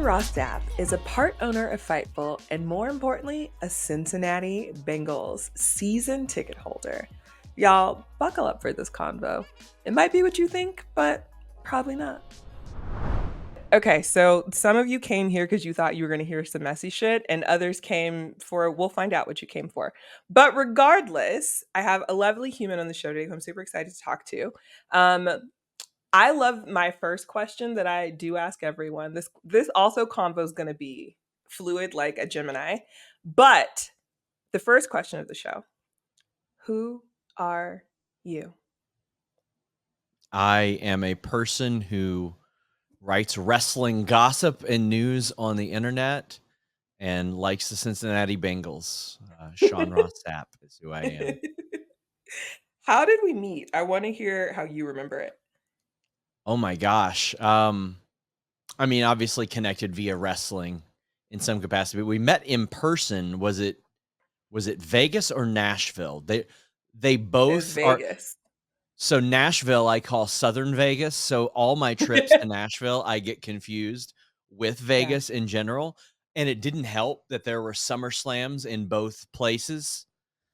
Ross Sapp is a part owner of Fightful and, more importantly, a Cincinnati Bengals season ticket holder. Y'all, buckle up for this convo. It might be what you think, but probably not. Okay, so some of you came here because you thought you were going to hear some messy shit, and others came for, we'll find out what you came for. But regardless, I have a lovely human on the show today who I'm super excited to talk to. Um, I love my first question that I do ask everyone. This also convo is going to be fluid like a Gemini. But the first question of the show, who are you? I am a person who writes wrestling gossip and news on the internet and likes the Cincinnati Bengals. Sean Ross Sapp is who I am. How did we meet? I want to hear how you remember it. Oh my gosh. I mean, obviously connected via wrestling in some capacity, but we met in person. Was it Vegas or Nashville? They It was both are. Vegas. So Nashville, I call Southern Vegas. So all my trips to Nashville, I get confused with Yeah, Vegas in general. And it didn't help that there were Summer Slams in both places.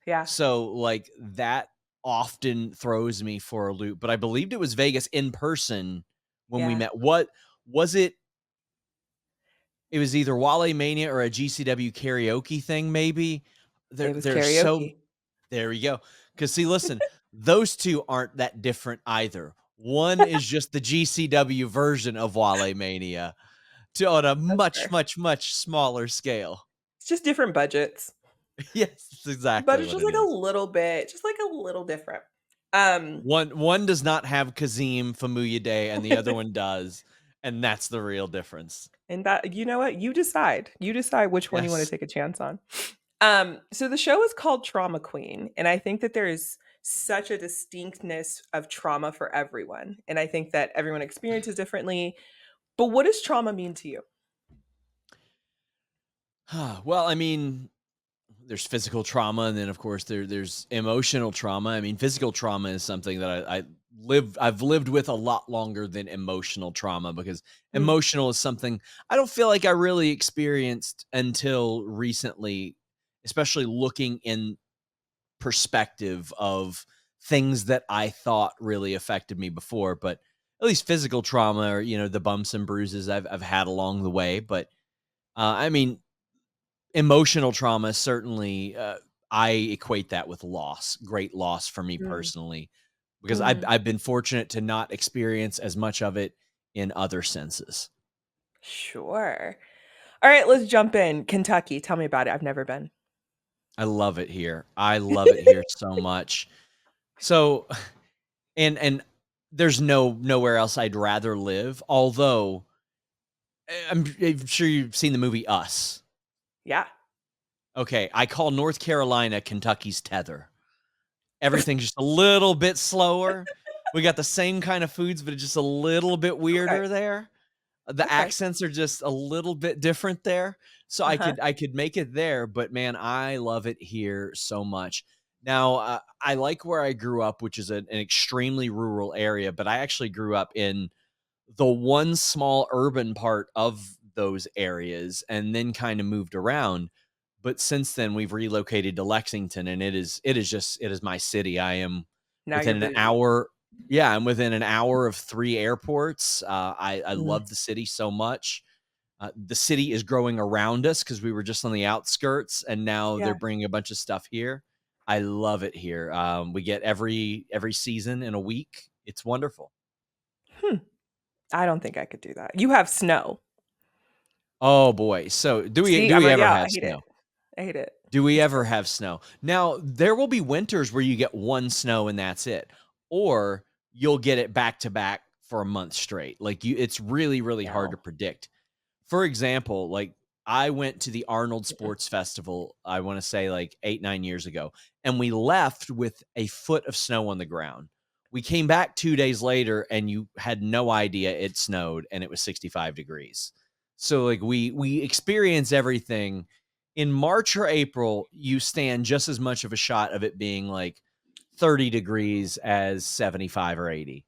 yeah, So like that often throws me for a loop. But I believed it was Vegas in person when we yeah. met. What was it? It was either Wale Mania or a GCW karaoke thing, maybe. It There, was there's so karaoke. there we go. Because see, listen, those two aren't that different either. One is just the GCW version of Wale Mania on a That's much, fair. much, much smaller scale. It's just different budgets. Yes, that's But exactly it's what just it like a is. little bit, just like a little different. Um One does not have Kazim Famuya Day, and the other one does, and that's the real difference. And that, you know what? You decide. You decide which one you want to Yes. take a chance on. So the show is called Trauma Queen, and I think that there is such a distinctness of trauma for everyone. And I think that everyone experiences differently. But what does trauma mean to you? Well, I mean, there's physical trauma, and then of course there's emotional trauma. I mean, physical trauma is something that I've lived with a lot longer than emotional trauma, because Mm, emotional is something I don't feel like I really experienced until recently, especially looking in perspective of things that I thought really affected me before. But at least physical trauma, or the bumps and bruises I've had along the way. But I mean, emotional trauma, certainly, I equate that with loss, great loss for me mm, personally, because I've mhm. I've been fortunate to not experience as much of it in other senses. Sure. All right, let's jump in. Kentucky, tell me about it. I've never been. I love it here. I love it here so much. So, and there's nowhere else I'd rather live, although, I'm sure you've seen the movie Us. Yeah. Okay, I call North Carolina Kentucky's Tether. Everything's just a little bit slower. We got the same kind of foods, but it's just a little bit Okay. weirder there. The Okay. accents are just a little bit different there. So I Uh-huh. could I could make it there, but man, I love it here so much. Now, I like where I grew up, which is an extremely rural area, but I actually grew up in the one small urban part of those areas and then kind of moved around. But since then, we've relocated to Lexington, and it is my city. I am Now you're within an bougie. hour. Yeah, I'm within an hour of 3 airports. I Mm, love the city so much. The city is growing around us because we were just on the outskirts, and now they're yeah. bringing a bunch of stuff here. I love it here. We get every season in a week. It's wonderful. Hmm. I don't think I could do that. You have snow. Oh boy. So do we See, do I'm we already ever out. I have hate it. snow? I hate it. Do we It's ever gross. have snow? Now, there will be winters where you get one snow and that's it. Or you'll get it back to back for a month straight. Like, it's really, really hard to No. predict. For example, like, I went to the Arnold Mm-mm. Sports Festival, I want to say like 8, 9 years ago, and we left with a foot of snow on the ground. We came back 2 days later and you had no idea it snowed and it was 65 degrees. So like we experience everything. In March or April, you stand just as much of a shot of it being like 30 degrees as 75 or 80.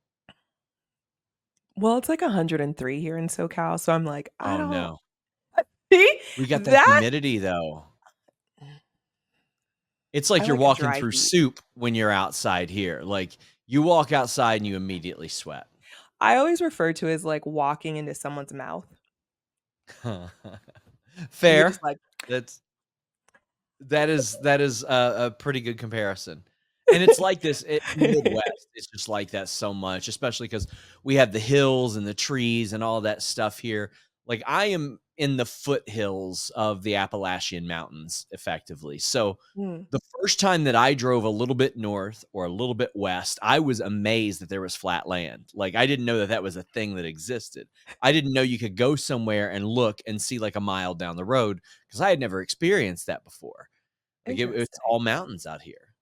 Well, it's like 103 here in SoCal, so I'm like, I Oh don't no. See? We got that That humidity, though. It's like I you're like a walking dry through heat. soup when you're outside here. Like, you walk outside and you immediately sweat. I always refer to it as like walking into someone's mouth, and you're Fair. just like, That's that is a pretty good comparison. And it's like this in the Midwest. It's just like that so much, especially because we have the hills and the trees and all that stuff here. Like, I am in the foothills of the Appalachian Mountains, effectively. So mm, the first time that I drove a little bit north or a little bit west, I was amazed that there was flat land. Like, I didn't know that that was a thing that existed. I didn't know you could go somewhere and look and see like a mile down the road because I had never experienced that before. Like, it's interesting. all mountains out here.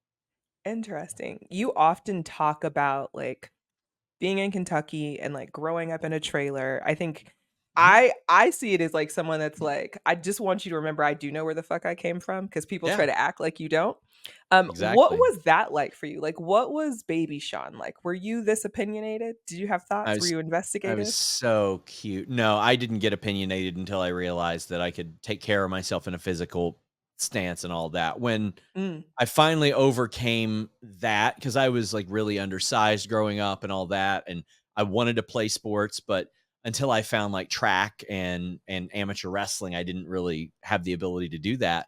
Interesting. You often talk about like being in Kentucky and like growing up in a trailer. I think Mhm. I see it as like someone that's like, I just want you to remember I do know where the fuck I came from because people try Yeah, to act like you don't. What exactly. was that like for you? Like, what was baby Sean like? Were you this opinionated? Did you have I thoughts? Were was you I was investigative? so cute. No, I didn't get opinionated until I realized that I could take care of myself in a physical stance and all that. When Mm, I finally overcame that because I was, like, really undersized growing up and all that, and I wanted to play sports, but until I found, like, track and amateur wrestling, I didn't really have the ability to do that.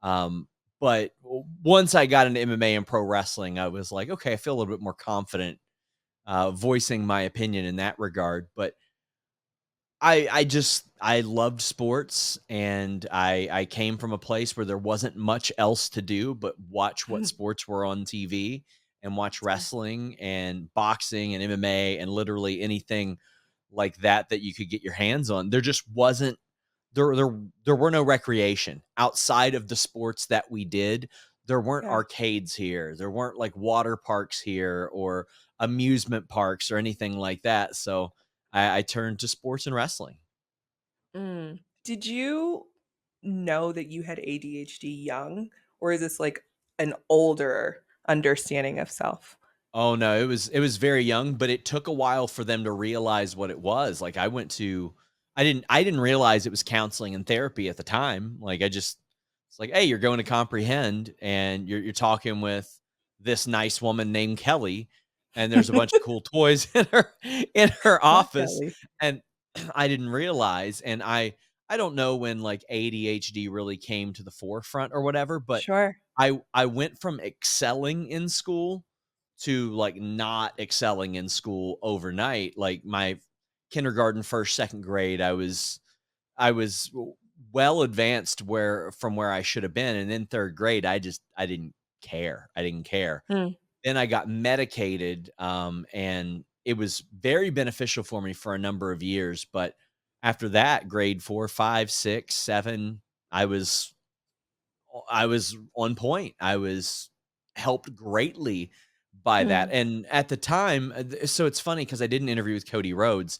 Um, but once I got into MMA and pro wrestling, I was like, "Okay, I feel a little bit more confident, voicing my opinion in that regard." But I loved sports, and I came from a place where there wasn't much else to do but watch what sports were on TV and watch yeah. wrestling and boxing and MMA and literally anything like that that you could get your hands on. There just wasn't there were no recreation outside of the sports that we did. There weren't Yeah. arcades here. There weren't like water parks here or amusement parks or anything like that. So I turned to sports and wrestling. Mm. Did you know that you had ADHD young, or is this like an older understanding of self? Oh no, it was very young, but it took a while for them to realize what it was. Like, I didn't realize it was counseling and therapy at the time. Like, it's like, "Hey, you're going to comprehend and you're talking with this nice woman named Kelly, and there's a bunch of cool toys in her Not office." Kelly. And I didn't realize, and I don't know when like ADHD really came to the forefront or whatever, but Sure. I went from excelling in school to, like, not excelling in school overnight. Like, my kindergarten, 1st, 2nd grade, I was well advanced where I should have been, and then 3rd grade, I didn't care. I didn't care. Mm, Then I got medicated, and it was very beneficial for me for a number of years, but after that, grade 4, 5, 6, 7, I was I was on point. I was helped greatly by that. mm. And at the time, so it's funny because I did an interview with Cody Rhodes,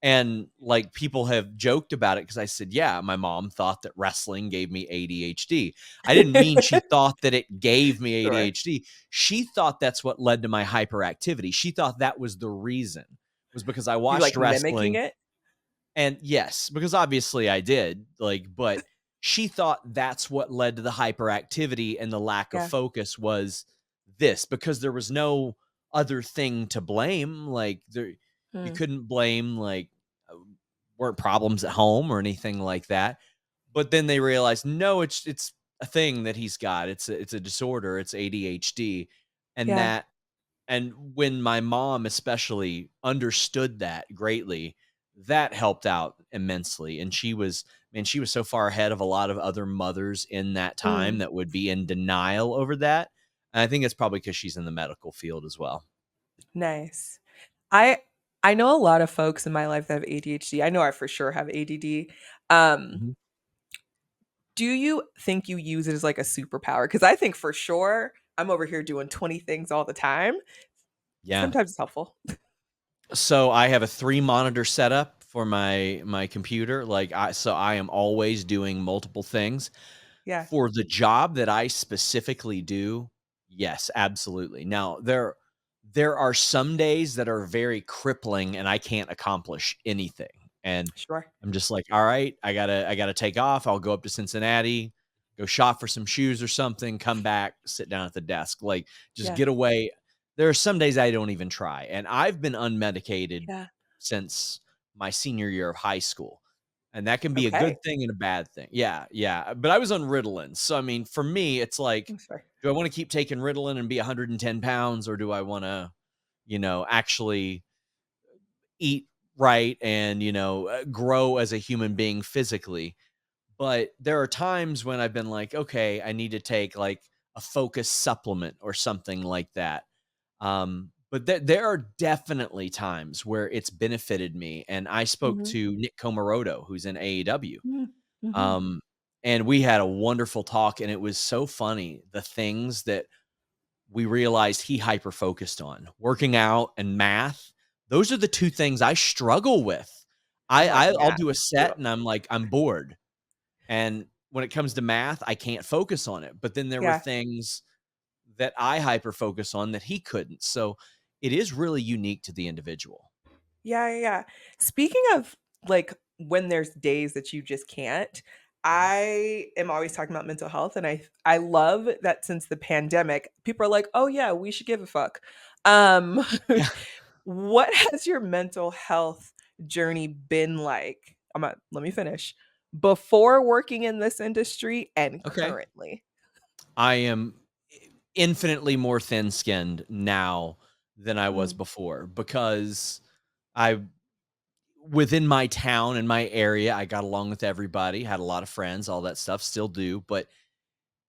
and like people have joked about it because I said, yeah, my mom thought that wrestling gave me ADHD. I didn't mean she thought that it gave me Sure. ADHD. She thought that's what led to my hyperactivity. She thought that was the reason, was because I You watched like mimicking wrestling. it? And yes, because obviously I did, like, but she thought that's what led to the hyperactivity and the lack of Yeah. focus was this, because there was no other thing to blame. Like, you Mm, couldn't blame, like, uh, weren't problems at home or anything like that. But then they realized, no, it's a thing that he's got. It's a disorder. It's ADHD, and yeah. that and when my mom especially understood that greatly, that helped out immensely, and she was so far ahead of a lot of other mothers in that time Mm, that would be in denial over that, and I think it's probably because she's in the medical field as well. nice. I I know a lot of folks in my life that have ADHD. I know I for sure have ADD. Um, Mhm. do you think you use it as like a superpower? Because I think for sure I'm over here doing 20 things all the time. Yeah. Sometimes it's helpful. So I have a 3 monitor setup for my computer, like, I am always doing multiple things. Yeah. For the job that I specifically do, yes, absolutely. Now, there are some days that are very crippling and I can't accomplish anything. And Sure. I'm just like, all right, I gotta take off. I'll go up to Cincinnati, go shop for some shoes or something, come back, sit down at the desk, like just Yeah. get away. There are some days I don't even try. And I've been unmedicated Yeah. since my senior year of high school. And that can be a Okay. good thing and a bad thing. Yeah, yeah. But I was on Ritalin. So I mean, for me, it's like, I'm sorry. do I want to keep taking Ritalin and be 110 pounds, or do I want to, actually eat right and, grow as a human being physically? But there are times when I've been like, okay, I need to take like a focus supplement or something like that. But there are definitely times where it's benefited me. And I spoke Mhm. to Nick Komoroto, who's in AEW. Mhm. Mhm. Um, and we had a wonderful talk, and it was so funny the things that we realized he hyper focused on working out and math. Those are the two things I struggle with. I'm like, I'll "Math." do a Yeah. set and I'm like, I'm bored. And when it comes to math, I can't focus on it. But then there were Yeah. things that I hyper focus on that he couldn't. So it is really unique to the individual. Yeah, yeah, yeah. Speaking of, like, when there's days that you just can't, Mhm. I am always talking about mental health, and I love that since the pandemic, people are like, "Oh, yeah, we should give a fuck." Um, Yeah. what has your mental health journey been like? Let me finish. Before working in this industry and Okay. currently. I am infinitely more thin skinned now than I was Mm, before because I, within my town and my area, I got along with everybody, had a lot of friends, all that stuff, still do. But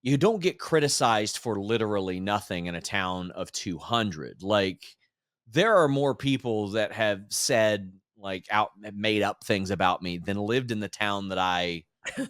you don't get criticized for literally nothing in a town of 200. Like, there are more people that have said, like, made up things about me than lived in the town that I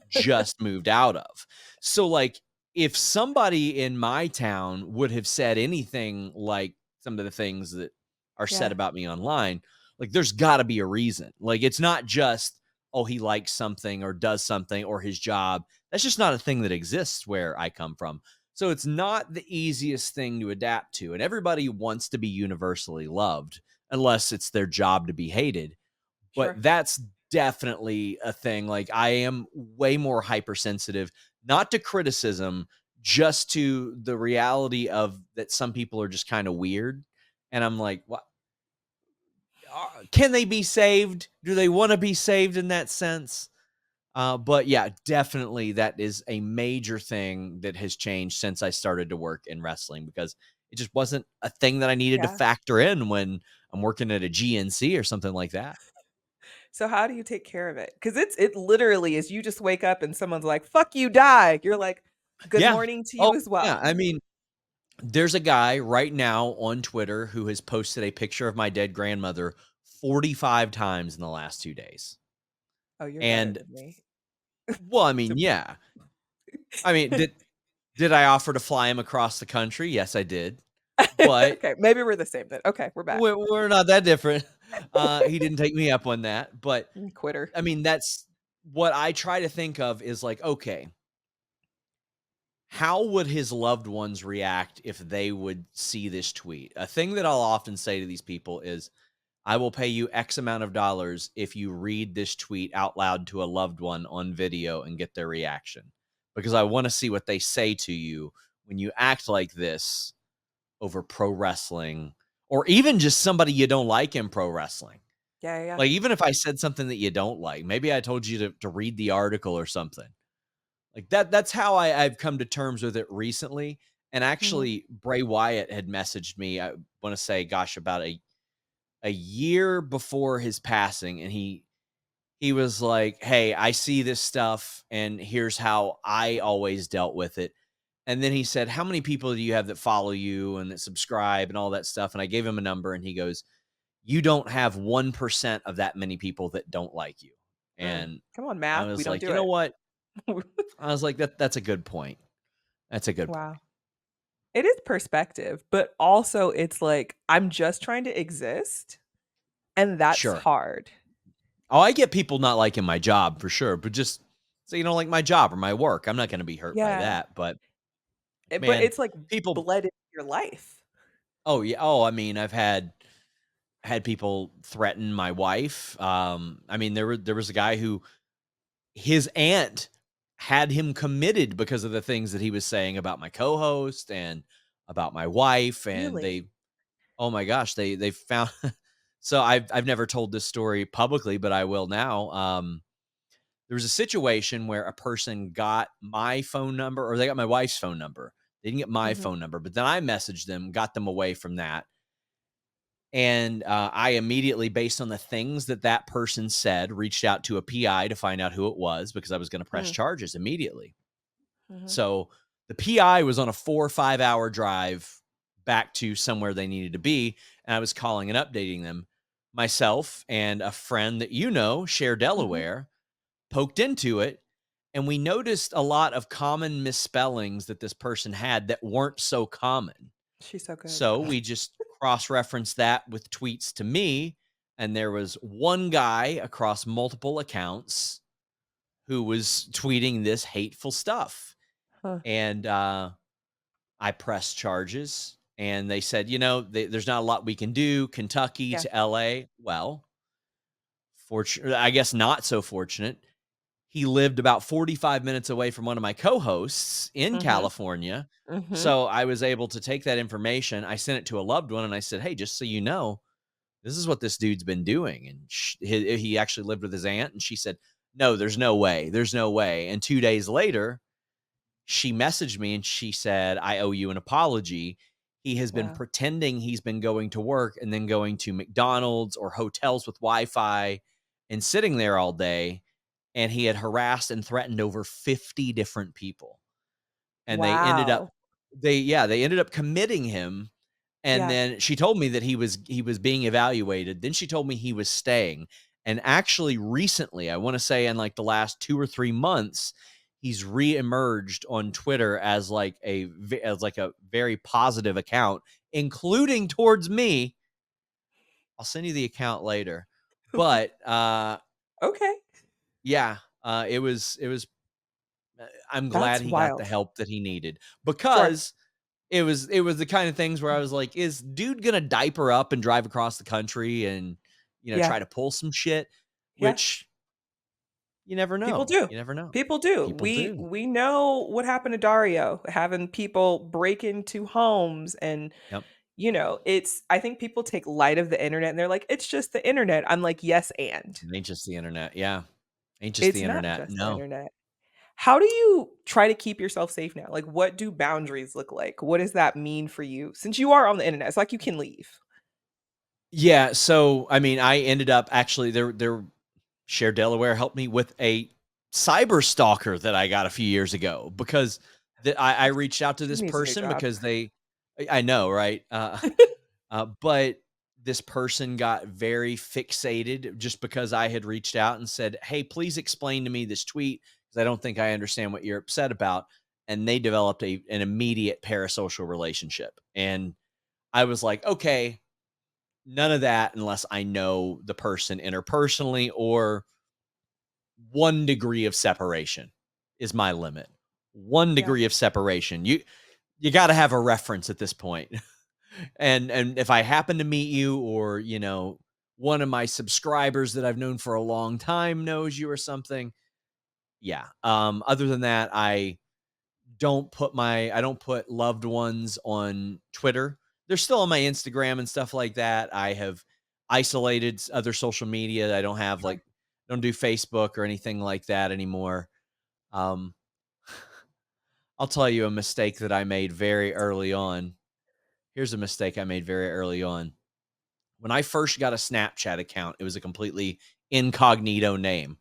just moved out of. So, like, if somebody in my town would have said anything like some of the things that are said yeah, about me online, like, there's got to be a reason. Like, it's not just, oh, he likes something or does something or his job. That's just not a thing that exists where I come from. So, it's not the easiest thing to adapt to. And everybody wants to be universally loved unless it's their job to be hated, but sure. that's definitely a thing. Like, I am way more hypersensitive, not to criticism, just to the reality of that some people are just kind of weird. And I'm like, what? Can they be saved? Do they want to be saved in that sense? But yeah, definitely that is a major thing that has changed since I started to work in wrestling because it just wasn't a thing that I needed to Yeah. factor in when I'm working at a GNC or something like that. So how do you take care of it? Because it literally is you just wake up and someone's like, "Fuck you, die." You're like, "Good Yeah. morning to Oh, you as yeah. well." I mean, there's a guy right now on Twitter who has posted a picture of my dead grandmother 45 times in the last 2 days. Oh, you're better And than me. well, I mean, So yeah. I mean, did I offer to fly him across the country? Yes, I did. But Okay, maybe we're the same then. Okay, we're back. we're not that different. He didn't take me up on that, but Quitter. I mean, that's what I try to think of is like, okay, how would his loved ones react if they would see this tweet? A thing that I'll often say to these people is, I will pay you X amount of dollars if you read this tweet out loud to a loved one on video and get their reaction. Because I want to see what they say to you when you act like this over pro wrestling or even just somebody you don't like in pro wrestling. Yeah, yeah, yeah. Like, even if I said something that you don't like, maybe I told you to read the article or something. Like that's how I've come to terms with it recently. And Mhm. actually, Bray Wyatt had messaged me, I want to say, gosh, about a year before his passing, and he was like, "Hey, I see this stuff, and here's how I always dealt with it." And then he said, "How many people do you have that follow you and that subscribe and all that stuff?" And I gave him a number, and he goes, "You don't have 1% of that many people that don't like you." And Come on, I math. We was don't like, do "You know it. what?" I was like, That's a good point. That's a good point." Wow. It is perspective, but also it's like I'm just trying to exist, and that's Sure. hard. Oh, I get people not liking my job for sure, but just say you don't like my job or my work. I'm not going to be hurt by Yeah. that. But But man, it's like people. bled into your life. Oh yeah. Oh, I mean, I've had. had people threaten my wife. I mean, there was a guy who his aunt had him committed because of the things that he was saying about my co-host and about my wife, and Really? they oh my gosh, they found so I've never told this story publicly, but I will now. There was a situation where a person got my phone number, or they got my wife's phone number. They didn't get my Mhm. phone number, but then I messaged them, got them away from that. And I immediately, based on the things that that person said, reached out to a PI to find out who it was because I was going to press Mm. charges immediately. Mhm. So the PI was on a 4 or 5 hour drive back to somewhere they needed to be. And I was calling and updating them. Myself and a friend that you know, Share Mhm. Delaware, poked into it. And we noticed a lot of common misspellings that this person had that weren't so common. She's so good. So we just cross referenced that with tweets to me. And there was one guy across multiple accounts who was tweeting this hateful stuff. Huh. And I pressed charges. And they said, there's not a lot we can do. Kentucky Yeah. to LA. Well, fortunate, I guess not so fortunate. He lived about 45 minutes away from one of my co-hosts in Mhm. California. Mhm. So I was able to take that information. I sent it to a loved one and I said, "Hey, just so you know, this is what this dude's been doing." And he actually lived with his aunt. And she said, "No, there's no way. There's no way." And 2 days later, she messaged me and she said, "I owe you an apology. He has been Wow. pretending he's been going to work and then going to McDonald's or hotels with Wi-Fi and sitting there all day, and he had harassed and threatened over 50 different people." And Wow. they ended up committing him. And Yeah. then she told me that he was being evaluated. Then she told me he was staying. And actually recently, I want to say in like the last 2 or 3 months, he's reemerged on Twitter as like a very positive account, including towards me. I'll send you the account later. But Okay. yeah, I'm glad That's he got the wild. help that he needed, Sure. because it was the kind of things where I was like, is dude gonna diaper up and drive across the country and Yeah. try to pull some shit? Yeah. Which you never People know. do. You never know. People do. People We do. we know what happened to Dario, having people break into homes and, Yep. it's I think people take light of the internet and they're like, "It's just the internet." I'm like, "Yes, and." It ain't just the internet. Yeah. Ain't just It's the not internet. just the No. internet. How do you try to keep yourself safe now? Like, what do boundaries look like? What does that mean for you? Since you are on the internet, it's like you can leave. Yeah. So I mean, I ended up actually there Share Delaware helped me with a cyber stalker that I got a few years ago, because I reached out to She this needs a new person job. because I know, right? But this person got very fixated just because I had reached out and said, "Hey, please explain to me this tweet because I don't think I understand what you're upset about." And they developed an immediate parasocial relationship. And I was like, okay, none of that unless I know the person interpersonally, or 1 degree of separation is my limit. One Yeah. degree of separation. You got to have a reference at this point. And if I happen to meet you, or one of my subscribers that I've known for a long time knows you or something, yeah. Other than that, I don't put loved ones on Twitter. They're still on my Instagram and stuff like that. I have isolated other social media. I don't have Sure. don't do Facebook or anything like that anymore. Um, I'll tell you a mistake that I made very early on. Here's a mistake I made very early on. When I first got a Snapchat account, it was a completely incognito name.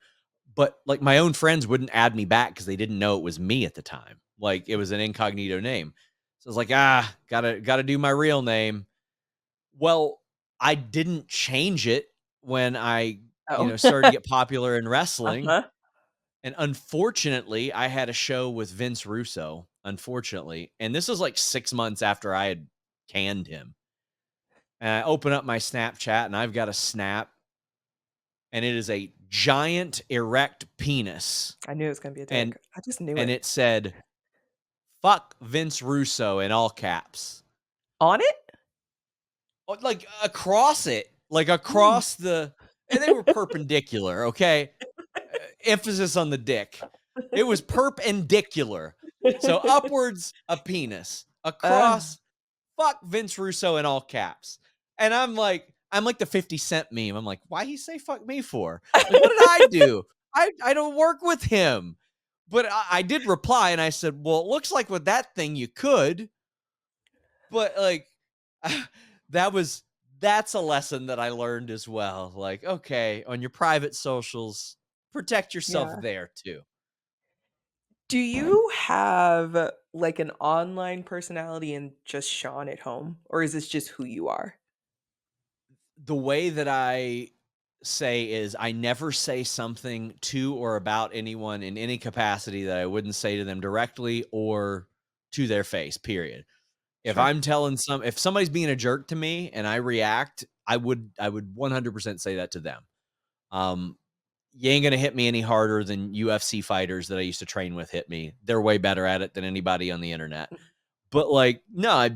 But like my own friends wouldn't add me back because they didn't know it was me at the time. Like it was an incognito name. So I was like, gotta do my real name. Well, I didn't change it when I, Oh. started to get popular in wrestling. Uh-huh. And unfortunately, I had a show with Vince Russo, unfortunately. And this was like 6 months after I had canned him. And I open up my Snapchat and I've got a snap, and it is a giant erect penis. I knew it was gonna be a And dick. I just knew and it. it said, "Fuck Vince Russo" in all caps. On it? Like across it. like Mm. across and they were perpendicular, okay? Emphasis on the dick. It was perpendicular. So upwards, a penis. Uh, Across, fuck Vince Russo in all caps. And I'm like the 50 Cent meme. I'm like, why he say fuck me for? Like, what did I do? I don't work with him. But I did reply and I said, well, it looks like with that thing you could. But like that was that's a lesson that I learned as well. Like, okay, on your private socials, protect yourself yeah. there too. Do you have, like, an online personality and just Sean at home, or is this just who you are? The way that I say is I never say something to or about anyone in any capacity that I wouldn't say to them directly or to their face, period. Sure. If somebody's being a jerk to me and I react, I would 100% say that to them. Um, you ain't gonna hit me any harder than UFC fighters that I used to train with hit me. They're way better at it than anybody on the internet. Mm, But like, no,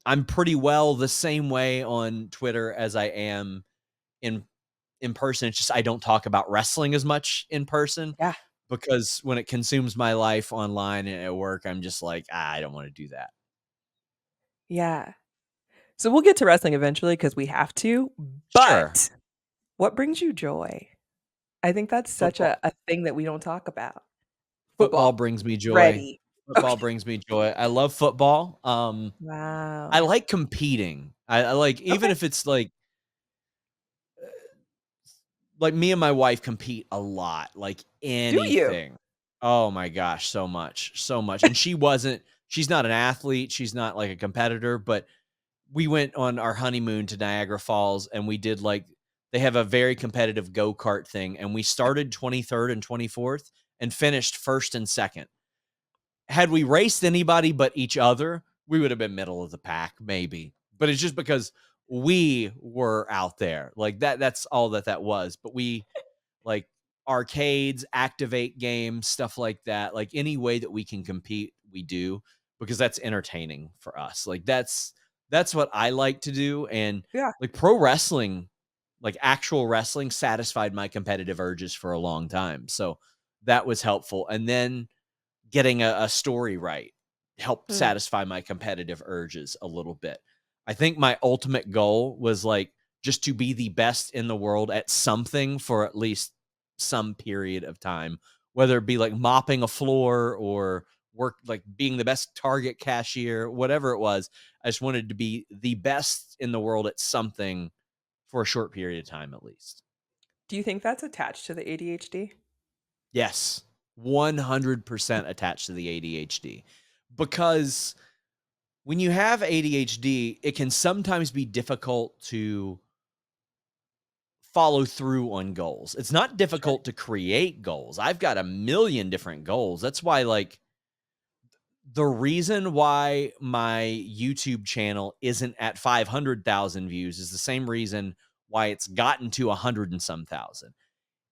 I'm pretty well the same way on Twitter as I am in in person. It's just I don't talk about wrestling as much in person yeah, because when it consumes my life online and at work, I'm just like, I don't want to do that. yeah. So we'll get to wrestling eventually because we have to, Sure. but what brings you joy? I think that's such Football a thing that we don't talk about. football Football. brings me joy. Ready. Football Okay. brings me joy. I love football. I Wow. like competing. I like even Okay. if it's like me and my wife compete a lot, like Do you? anything. Oh my gosh, so much, so much. And she's not an athlete, she's not like a competitor, but we went on our honeymoon to Niagara Falls and we did like they have a very competitive go-kart thing and we started 23rd and 24th and finished first and second. Had we raced anybody but each other, we would have been middle of the pack maybe. But it's just because we were out there. Like that's all that was. But we like arcades, activate games, stuff like that. Like any way that we can compete, we do because that's entertaining for us. Like that's what I like to do. And Yeah. like pro wrestling, like actual wrestling satisfied my competitive urges for a long time. So that was helpful. And then getting a story right helped Mm, satisfy my competitive urges a little bit. I think my ultimate goal was like just to be the best in the world at something for at least some period of time, whether it be like mopping a floor or work like being the best Target cashier, whatever it was. I just wanted to be the best in the world at something for a short period of time at least. do you think that's attached to the ADHD? Yes, 100% attached to the ADHD because when you have ADHD, it can sometimes be difficult to follow through on goals. It's not Sure. difficult to create goals. I've got a million different goals. That's why, like, the reason why my YouTube channel isn't at 500,000 views is the same reason why it's gotten to 100 and some thousand.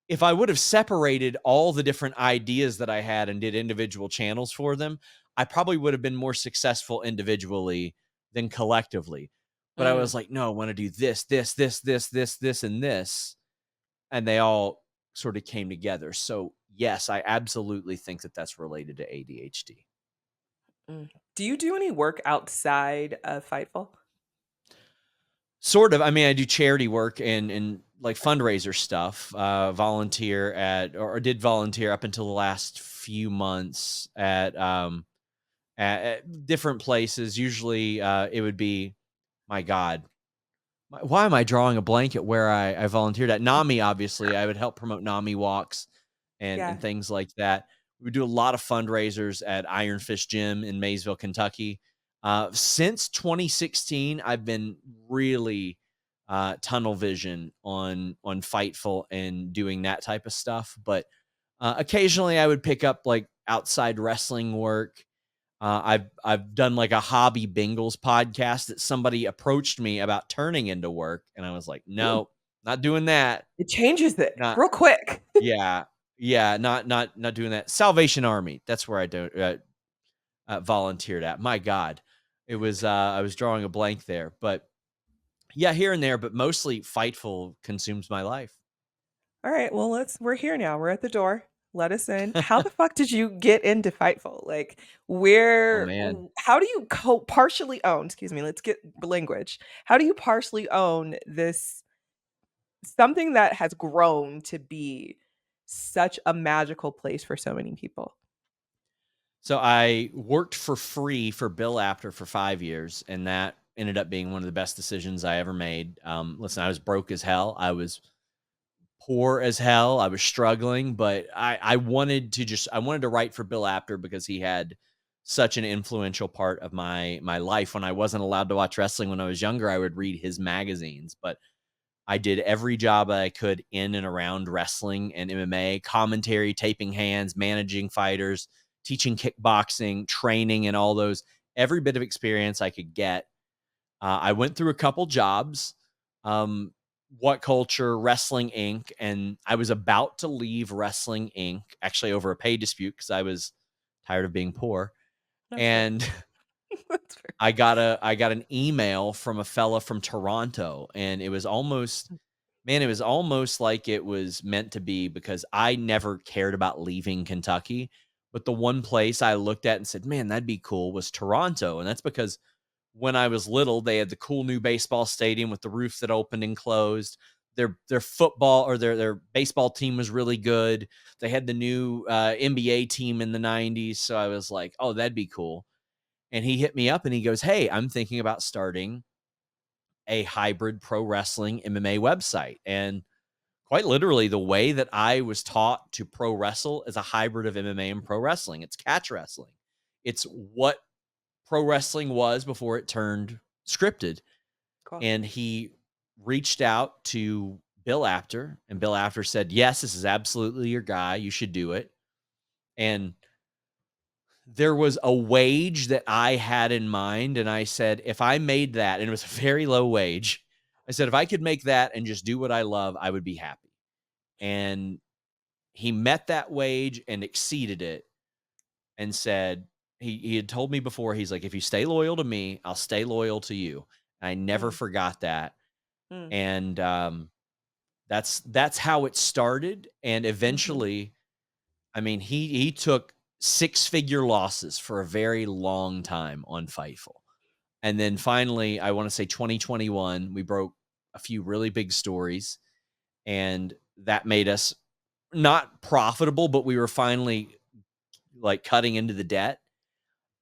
If I would have separated all the different ideas that I had and did individual channels for them, I probably would have been more successful individually than collectively. But I Mm. was like, no, I want to do this, and this. And they all sort of came together. So, yes, I absolutely think that that's related to ADHD. Mm. Do you do any work outside of Fightful? Sort of. I mean, I do charity work and like fundraiser stuff. Volunteer or did volunteer up until the last few months at different places. Usually, it would be my God. Why am I drawing a blanket where I volunteered at NAMI? Obviously, I would help promote NAMI walks and Yeah. things like that. We would do a lot of fundraisers at Iron Fist Gym in Maysville, Kentucky. Since 2016, I've been really tunnel vision on Fightful and doing that type of stuff. But occasionally, I would pick up like outside wrestling work. I've done like a hobby Bengals podcast that somebody approached me about turning into work, and I was like, Ooh, no, not doing that. it changes it Not real quick. yeah, yeah, not doing that. Salvation Army. That's where I do volunteered at. My God, it was I was drawing a blank there, but Yeah, here and there, but mostly Fightful consumes my life. All right, well, we're here now. We're at the door. Let us in. How the fuck did you get into Fightful? Like, Oh, man. how do you partially own, excuse me, let's get language. How do you partially own this something that has grown to be such a magical place for so many people? So I worked for free for Bill Apter for 5 years, and that ended up being one of the best decisions I ever made. Listen, I was broke as hell. I was poor as hell. I was struggling, but I wanted to write for Bill Apter because he had such an influential part of my life. When I wasn't allowed to watch wrestling when I was younger, I would read his magazines, but I did every job that I could in and around wrestling and MMA, commentary, taping hands, managing fighters, teaching kickboxing, training, and all those. Every bit of experience I could get. I went through a couple jobs, um, What Culture, Wrestling Inc., and I was about to leave Wrestling Inc. actually over a pay dispute because I was tired of being poor. That's fair. And That's fair. I got an email from a fella from Toronto, and it was almost man, it was almost like it was meant to be because I never cared about leaving Kentucky. But the one place I looked at and said, man, that'd be cool was Toronto. And that's because when I was little, they had the cool new baseball stadium with the roof that opened and closed. Their football or their baseball team was really good. They had the new NBA team in the 90s. So I was like, oh, that'd be cool. And he hit me up and he goes, hey, I'm thinking about starting a hybrid pro wrestling MMA website. And quite literally, the way that I was taught to pro wrestle is a hybrid of MMA and pro wrestling. It's catch wrestling. It's what pro wrestling was before it turned scripted. Cool. And he reached out to Bill Apter, and Bill Apter said, yes, this is absolutely your guy. You should do it. And there was a wage that I had in mind. And I said, if I made that, and it was a very low wage, I said, if I could make that and just do what I love, I would be happy. And he met that wage and exceeded it and said, he had told me before, he's like, if you stay loyal to me, I'll stay loyal to you. And I never Mm, forgot that. mm, And that's how it started. And mhm. eventually, I mean, he took six-figure losses for a very long time on Fightful. And then finally, I want to say 2021, we broke a few really big stories, and that made us not profitable, but we were finally like cutting into the debt.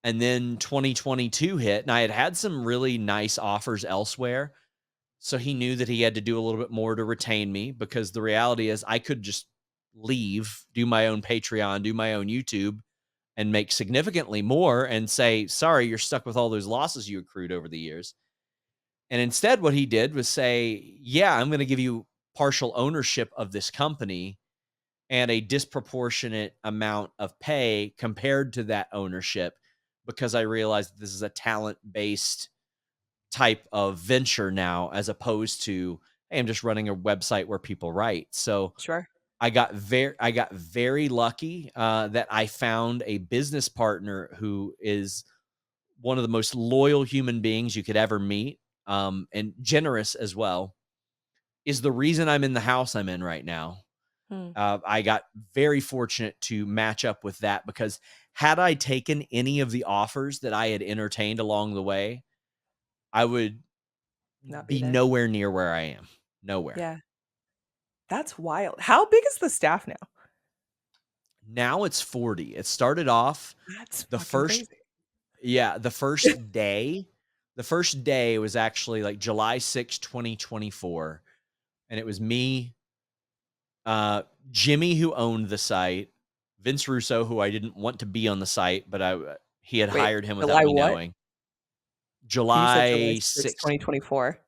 And then 2022 hit, and I had some really nice offers elsewhere. So he knew that he had to do a little bit more to retain me because the reality is I could just leave, do my own Patreon, do my own YouTube, and make significantly more and say, sorry, you're stuck with all those losses you accrued over the years. And instead, what he did was say, yeah, I'm going to give you partial ownership of this company and a disproportionate amount of pay compared to that ownership because I realized that this is a talent based type of venture now as opposed to hey, I'm just running a website where people write. So Sure. I got very lucky that I found a business partner who is one of the most loyal human beings you could ever meet, and generous as well. Is the reason I'm in the house I'm in right now. Mm, I got very fortunate to match up with that because had I taken any of the offers that I had entertained along the way, I would not be be there. nowhere near where I am. Nowhere. Yeah. That's wild. How big is the staff now? Now it's 40. It started off That's the fucking first crazy. yeah, the first day was actually like July 6th, 2024, and it was me, Jimmy, who owned the site, Vince Russo, who I didn't want to be on the site, but he had Wait, hired him without July me what? knowing. You said July July 6th, 6th. 2024.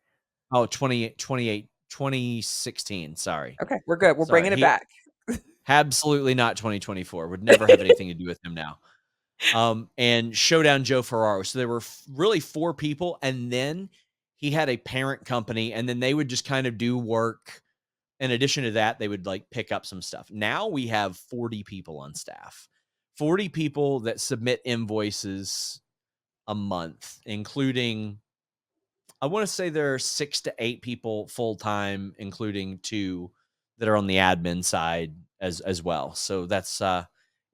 Oh, 2016, sorry. Okay, we're good. We're Sorry, bringing it he back. absolutely not 2024, would never have anything to do with him now. And Showdown Joe Ferraro. So there were really 4 people, and then he had a parent company, and then they would just kind of do work. In addition to that, they would like pick up some stuff. Now we have 40 people on staff, 40 people that submit invoices a month, including I want to say there are 6 to 8 people full time, including 2 that are on the admin side as well. So that's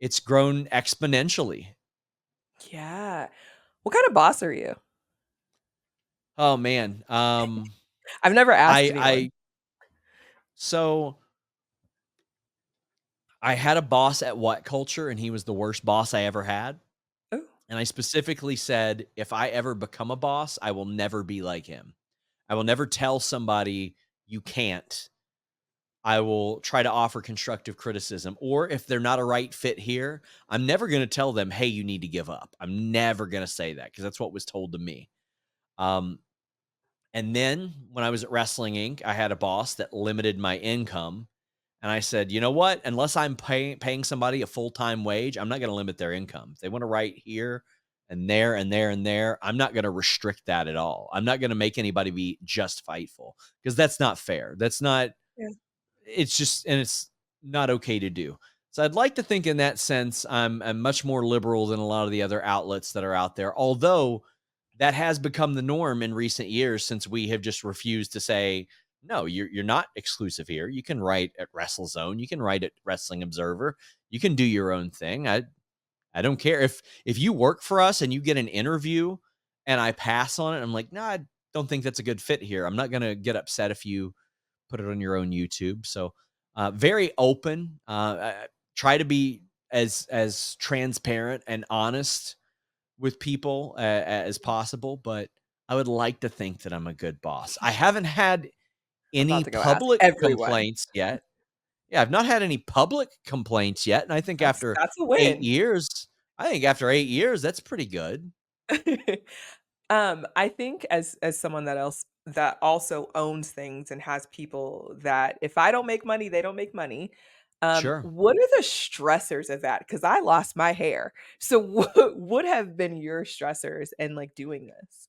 it's grown exponentially. Yeah. What kind of boss are you? Oh man. I've never asked I anyone. so I had a boss at What Culture and he was the worst boss I ever had. Oh, And I specifically said, if I ever become a boss, I will never be like him. I will never tell somebody you can't. I will try to offer constructive criticism. Or if they're not a right fit here, I'm never going to tell them, hey, you need to give up. I'm never going to say that because that's what was told to me. Um, and then when I was at Wrestling Inc., I had a boss that limited my income. And I said, you know what? Unless I'm paying somebody a full time wage, I'm not going to limit their income. If they want to write here and there and there and there, I'm not going to restrict that at all. I'm not going to make anybody be just Fightful because that's not fair. That's not, yeah. it's just, and it's not okay to do. So I'd like to think in that sense, I'm much more liberal than a lot of the other outlets that are out there. Although that has become the norm in recent years since we have just refused to say, no, you're not exclusive here. You can write at WrestleZone. You can write at Wrestling Observer. You can do your own thing. I don't care if you work for us and you get an interview and I pass on it. I'm like, no, I don't think that's a good fit here. I'm not going to get upset if you put it on your own YouTube. So very open. I try to be as transparent and honest with people as possible, but I would like to think that I'm a good boss. I haven't had I'm any about to go ask public everyone. complaints yet. Yeah, I've not had any public complaints yet, and I think after That's a 8 win. years, I think after 8 years, that's pretty good. I think as someone that also owns things and has people that if I don't make money, they don't make money. Sure. What are the stressors of that? Because I lost my hair. So what would have been your stressors in like doing this?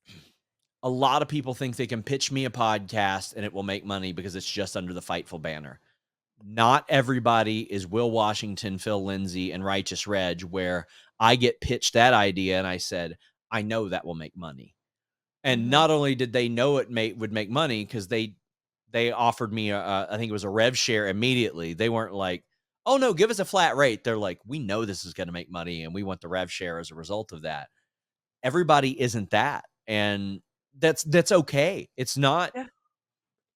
A lot of people think they can pitch me a podcast and it will make money because it's just under the Fightful banner. Not everybody is Will Washington, Phil Lindsay, and Righteous Reg, where I get pitched that idea and I said, I know that will make money. And Mhm. not only did they know it would make money because they offered me I think it was a rev share immediately. They weren't like, oh no, give us a flat rate. They're like, we know this is going to make money and we want the rev share as a result of that. Everybody isn't that, and that's okay. It's not. Yeah.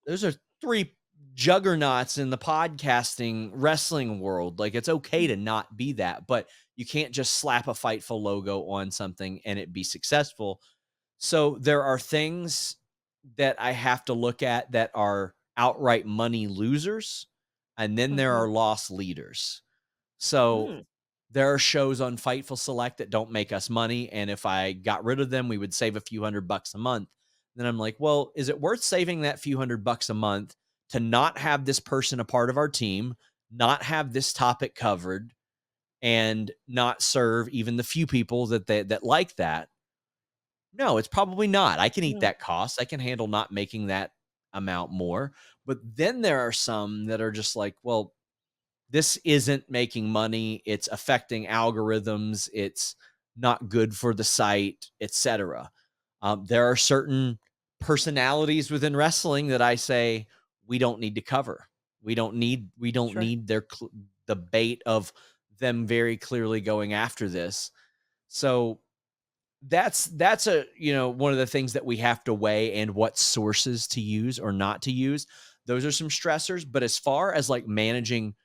Those are 3 juggernauts in the podcasting wrestling world. Like, it's okay Mm. to not be that, but you can't just slap a Fightful logo on something and it be successful. So there are things that I have to look at that are outright money losers, and then there Mhm. are loss leaders. So Mm. there are shows on Fightful Select that don't make us money, and if I got rid of them, we would save a few $100 a month. Then I'm like, well, is it worth saving that few $100 a month to not have this person a part of our team, not have this topic covered, and not serve even the few people that like that? No, it's probably not. I can eat No. that cost. I can handle not making that amount more. But then there are some that are just like, well, this isn't making money. It's affecting algorithms. It's not good for the site, etc. There are certain personalities within wrestling that I say we don't need to cover. We don't Sure. need the bait of them very clearly going after this. So that's a one of the things that we have to weigh, and what sources to use or not to use. Those are some stressors. But as far as like managing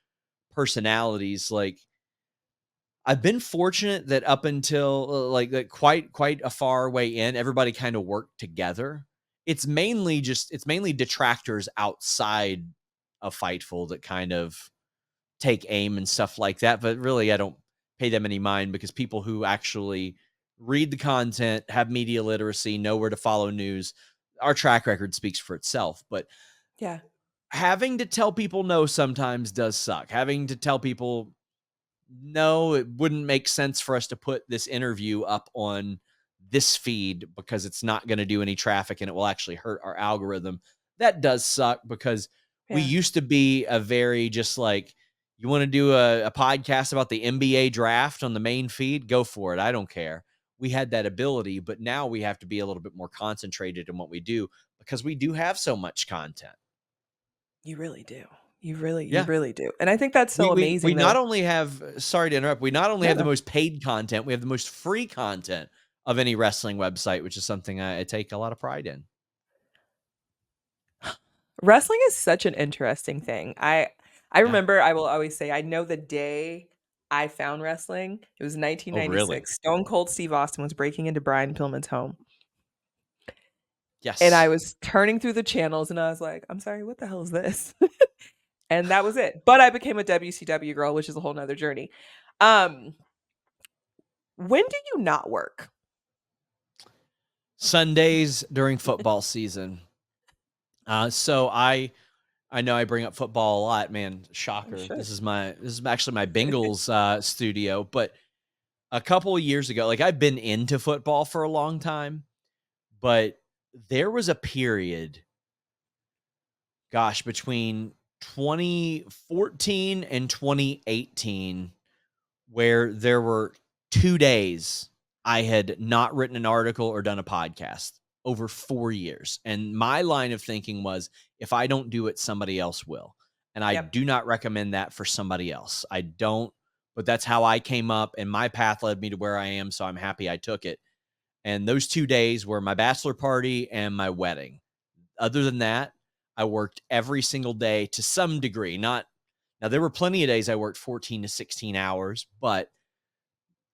personalities, like I've been fortunate that up until like quite a far way in, everybody kind of worked together. It's mainly detractors outside of Fightful that kind of take aim and stuff like that. But really, I don't pay them any mind because people who actually read the content, have media literacy, know where to follow news, our track record speaks for itself. But Yeah. having to tell people no sometimes does suck. Having to tell people no, it wouldn't make sense for us to put this interview up on this feed because it's not going to do any traffic and it will actually hurt our algorithm. That does suck because we Yeah. used to be a very just like, you want to do a podcast about the NBA draft on the main feed? Go for it. I don't care. we had that ability, but now we have to be a little bit more concentrated in what we do because we do have so much content. You really do. You Yeah. really do. And I think that's so We amazing not though. only have, sorry to interrupt, we not only No, have the no. most paid content, we have the most free content of any wrestling website, which is something I take a lot of pride in. Wrestling is such an interesting thing. I Yeah. remember I will always say I know the day I found wrestling. It was Oh, really? 1996. Stone Cold Steve Austin was breaking into Brian Pillman's home. And I Yes. was turning through the channels and I was like, I'm sorry, what the hell is this? And that was it. But I became a WCW girl, which is a whole nother journey. Um, when do you not work? Sundays during football season. So I know I bring up football a lot, man. You Shocker. should. This is actually my Bengals studio, but a couple of years ago, like I've been into football for a long time, but there was a period, gosh, between 2014 and 2018 where there were 2 days I had not written an article or done a podcast over 4 years, and my line of thinking was, if I don't do it, somebody else will, and I Yep. do not recommend that for somebody else. I don't, but that's how I came up, and my path led me to where I am, so I'm happy I took it, and those 2 days were my bachelor party and my wedding. Other than that, I worked every single day to some degree. Not now, there were plenty of days I worked 14 to 16 hours, but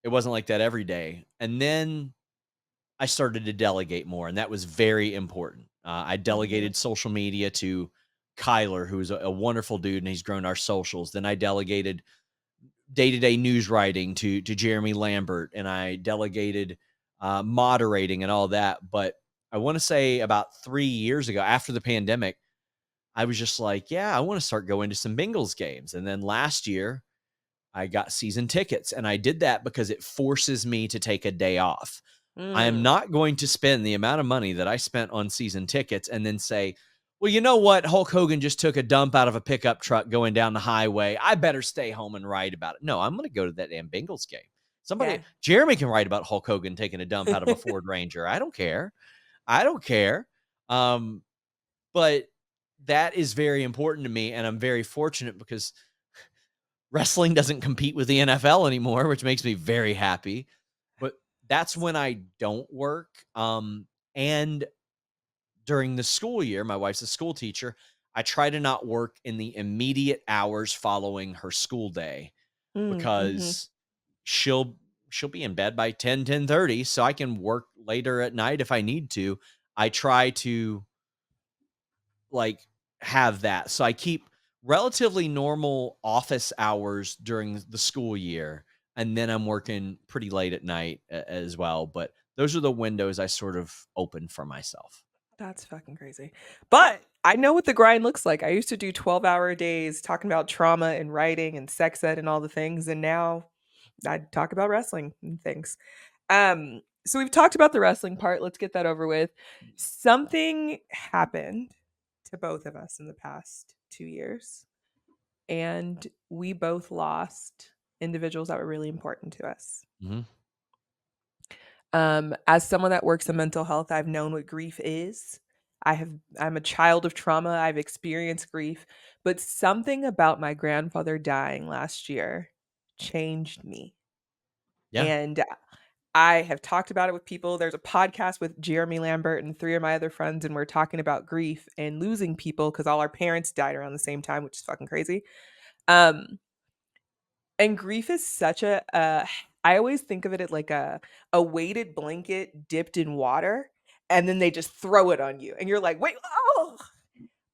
it wasn't like that every day. And then I started to delegate more, and that was very important. I Mhm. delegated social media to Kyler, who's a wonderful dude, and he's grown our socials. Then I delegated day-to-day news writing to Jeremy Lambert, and I delegated moderating and all that. But I want to say about 3 years ago, after the pandemic, I was just like, yeah, I want to start going to some Bengals games. And then last year, I got season tickets, and I did that because it forces me to take a day off. I am Mm. not going to spend the amount of money that I spent on season tickets and then say, well, you know what? Hulk Hogan just took a dump out of a pickup truck going down the highway. I better stay home and write about it. No, I'm going to go to that damn Bengals game. Somebody, Yeah. Jeremy can write about Hulk Hogan taking a dump out of a Ford Ranger. I don't care. I don't care. Um, but that is very important to me. And I'm very fortunate because wrestling doesn't compete with the NFL anymore, which makes me very happy. But that's when I don't work. And during the school year, my wife's a school teacher. I try to not work in the immediate hours following her school day Mhm. because she'll she'll be in bed by 10:30, so I can work later at night if I need to. I try to like have that. So I keep relatively normal office hours during the school year, and then I'm working pretty late at night as well. But those are the windows I sort of open for myself. That's fucking crazy. But I know what the grind looks like. I used to do 12-hour days talking about trauma and writing and sex ed and all the things, and now I talk about wrestling and things. So we've talked about the wrestling part. Let's get that over with. Something happened to both of us in the past 2 years, and we both lost individuals that were really important to us. Hmm. As someone that works in mental health, I've known what grief is. I'm a child of trauma. I've experienced grief, but something about my grandfather dying last year changed me. Yeah. And I have talked about it with people. There's a podcast with Jeremy Lambert and three of my other friends, and we're talking about grief and losing people because all our parents died around the same time, which is fucking crazy. Um, and grief is such I always think of it as like a weighted blanket dipped in water, and then they just throw it on you, and you're like, "Wait, oh!"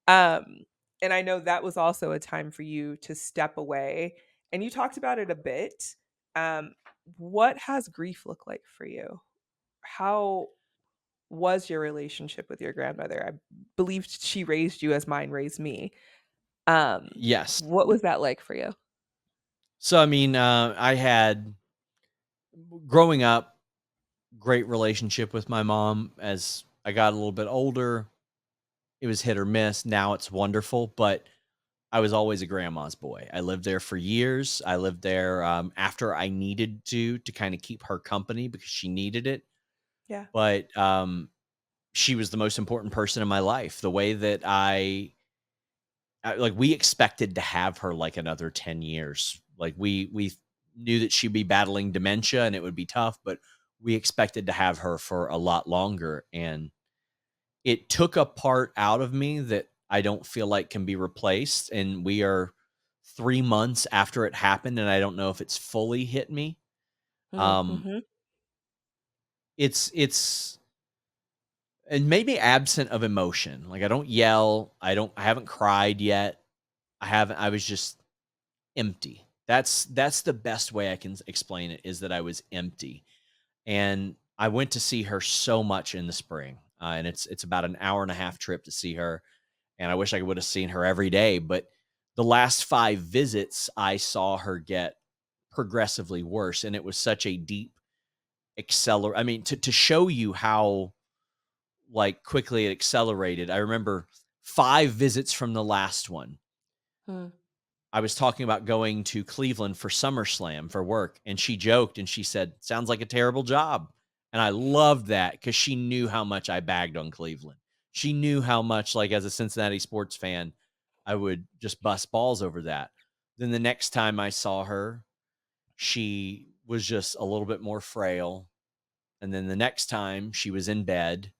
Um, and I know that was also a time for you to step away, and you talked about it a bit. Um, what has grief looked like for you? How was your relationship with your grandmother? I believe she raised you as mine raised me. Um, Yes. what was that like for you? So I mean, I had growing up great relationship with my mom. As I got a little bit older, it was hit or miss. Now it's wonderful, but I was always a grandma's boy. I lived there for years. I lived there, after I needed to kinda keep her company because she needed it, Yeah. but, she was the most important person in my life. The way that like, we expected to have her, like, another 10 years. Like, we knew that she'd be battling dementia and it would be tough, but we expected to have her for a lot longer, and it took a part out of me that I don't feel like can be replaced, and we are 3 months after it happened, and I don't know if it's fully hit me. Um, Mm-hmm. it's it made me absent of emotion. Like, I don't yell, I haven't cried yet. I was just empty. That's the best way I can explain it, is that I was empty. And I went to see her so much in the spring, and it's about an hour and a half trip to see her, and I wish I would have seen her every day, but the last 5 visits, I saw her get progressively worse, and it was such a deep I mean, to show you how, like, quickly it accelerated, I remember 5 visits from the last one, Mm. I was talking about going to Cleveland for SummerSlam for work, and she joked and she said, "Sounds like a terrible job." And I loved that because she knew how much I bagged on Cleveland. She knew how much, like, as a Cincinnati sports fan, I would just bust balls over that. Then the next time I saw her, she was just a little bit more frail. And then the next time she was in bed,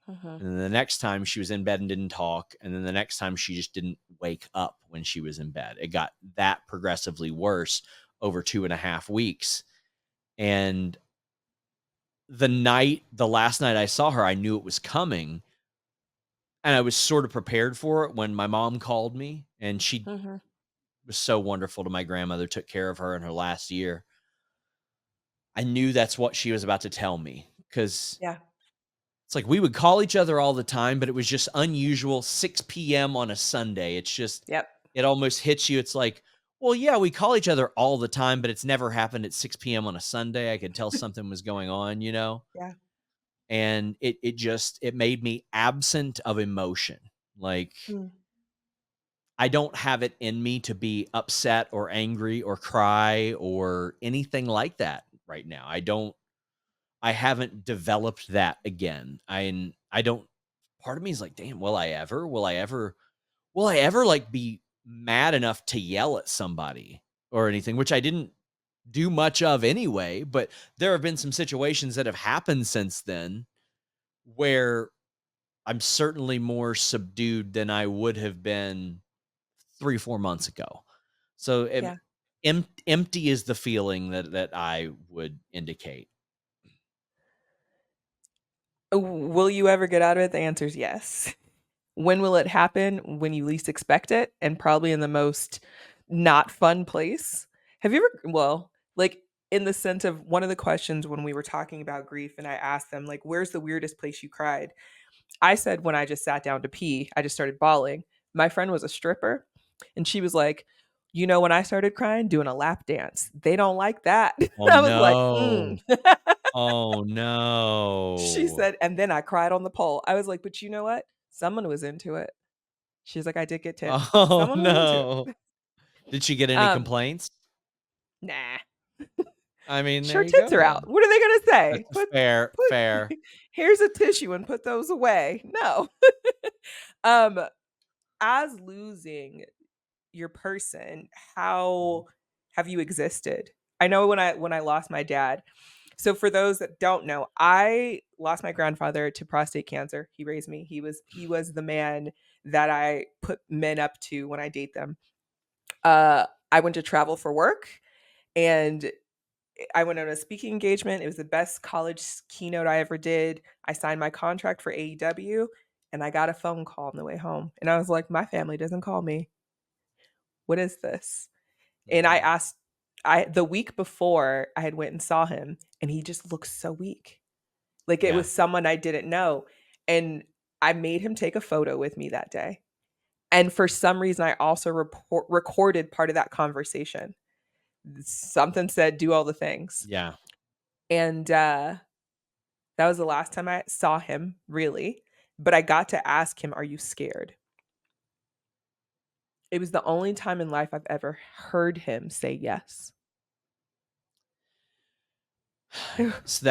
Mm-hmm. and then the next time she was in bed and didn't talk. And then the next time she just didn't wake up when she was in bed. It got that progressively worse over 2.5 weeks. And the last night I saw her, I knew it was coming. And I was sort of prepared for it when my mom called me. And she Mm-hmm. was so wonderful to my grandmother, took care of her in her last year. I knew that's what she was about to tell me because Yeah. it's like we would call each other all the time, but it was just unusual. 6 p.m. on a Sunday. It's just, Yep. it almost hits you. It's like, well, yeah, we call each other all the time, but it's never happened at 6 p.m. on a Sunday. I could tell something was going on, you know? Yeah. And it made me absent of emotion. Like, Mm. I don't have it in me to be upset or angry or cry or anything like that right now. I haven't developed that again. I don't part of me is like, "Damn, will I ever? Will I ever, like, be mad enough to yell at somebody or anything?" Which I didn't do much of anyway, but there have been some situations that have happened since then where I'm certainly more subdued than I would have been 3, 4 months ago. So, Yeah. empty is the feeling that I would indicate. Will you ever get out of it? The answer is yes. When will it happen? When you least expect it, and probably in the most not fun place. Have you ever, well, like, in the sense of one of the questions when we were talking about grief, and I asked them, like, where's the weirdest place you cried? I said, when I just sat down to pee, I just started bawling. My friend was a stripper, and she was like, when I started crying, doing a lap dance. They don't like that. Oh, I was like, mm. no. Oh, She no. said, and then I cried on the pole. I was like, but you know what? Someone was into it. She's like, I did get tips. Oh, Someone was into no. it. Did she get any Um, complaints? nah. I mean, there Sure, you tits go are out. then. What are they gonna say? That's Put fair, put fair. here's a tissue and put those away. No. um, as losing your person, Mhm. how have you existed? I know when I lost my dad. So for those that don't know, I lost my grandfather to prostate cancer. He raised me. He was the man that I put men up to when I date them. I went to travel for work, and I went on a speaking engagement. It was the best college keynote I ever did. I signed my contract for AEW, and I got a phone call on the way home. And I was like, my family doesn't call me. What is this? And I Mhm. asked I the week before I had went and saw him, and he just looked so weak. Like it Yeah. was someone I didn't know. And I made him take a photo with me that day. And for some reason I also recorded part of that conversation. Something said do all the things. Yeah. And that was the last time I saw him, really. But I got to ask him, "Are you scared?" It was the only time in life I've ever heard him say yes. So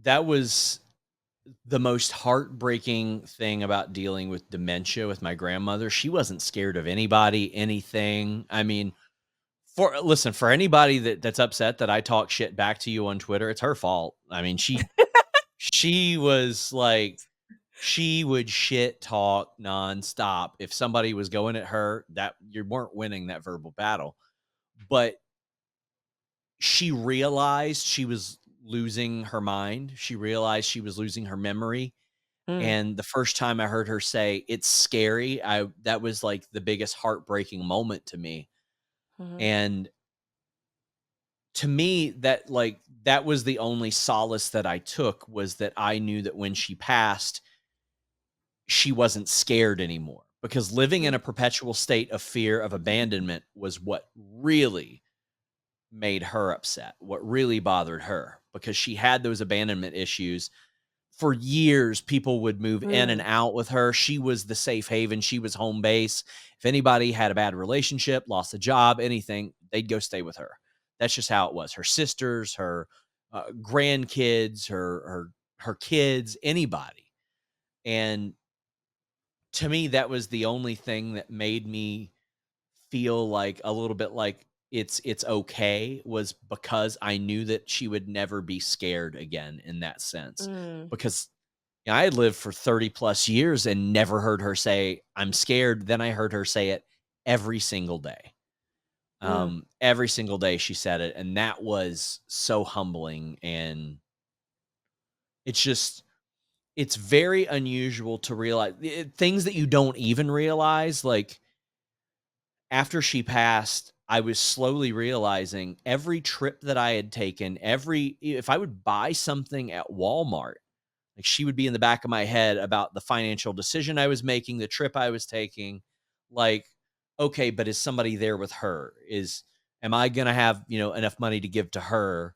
that was the most heartbreaking thing about dealing with dementia with my grandmother. She wasn't scared of anybody, anything. I mean, for anybody that's upset that I talk shit back to you on Twitter, it's her fault. I mean, she was like she would shit talk nonstop. If somebody was going at her, that you weren't winning that verbal battle. But she realized she was losing her mind. She realized she was losing her memory. Mm, And the first time I heard her say, "It's scary," I that was like the biggest heartbreaking moment to me. mhm, And to me, that was the only solace that I took, was that I knew that when she passed, she wasn't scared anymore, because living in mm, a perpetual state of fear of abandonment was what really made her upset, what really bothered her, because she had those abandonment issues. For years, people would move in and mm, out with her. She was the safe haven. She was home base. If anybody had a bad relationship, lost a job, anything, they'd go stay with her. That's just how it was. Her sisters, her grandkids, her kids, anybody. And to me, that was the only thing that made me feel like a little bit like it's okay, was because I knew that she would never be scared again in that sense. mm, Because I had lived for 30 plus years and never heard her say, "I'm scared." Then I heard her say it every single day. mm. Every single day she said it. And that was so humbling. And it's just, it's very unusual to realize things that you don't even realize. Like, after she passed, I was slowly realizing every trip that I had taken, if I would buy something at Walmart, like, she would be in the back of my head about the financial decision I was making, the trip I was taking. Like, okay, but is somebody there with her? Am I going to have, enough money to give to her,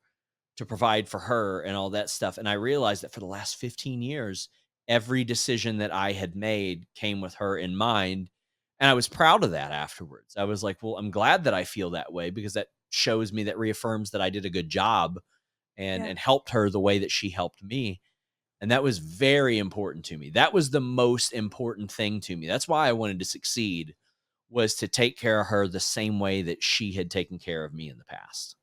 to provide for her and all that stuff? And I realized that for the last 15 years, every decision that I had made came with her in mind. And I was proud of that afterwards. I was like, well, I'm glad that I feel that way, because that shows me, that reaffirms that I did a good job and Yeah. helped her the way that she helped me. And that was very important to me. That was the most important thing to me. That's why I wanted to succeed, was to take care of her the same way that she had taken care of me in the past.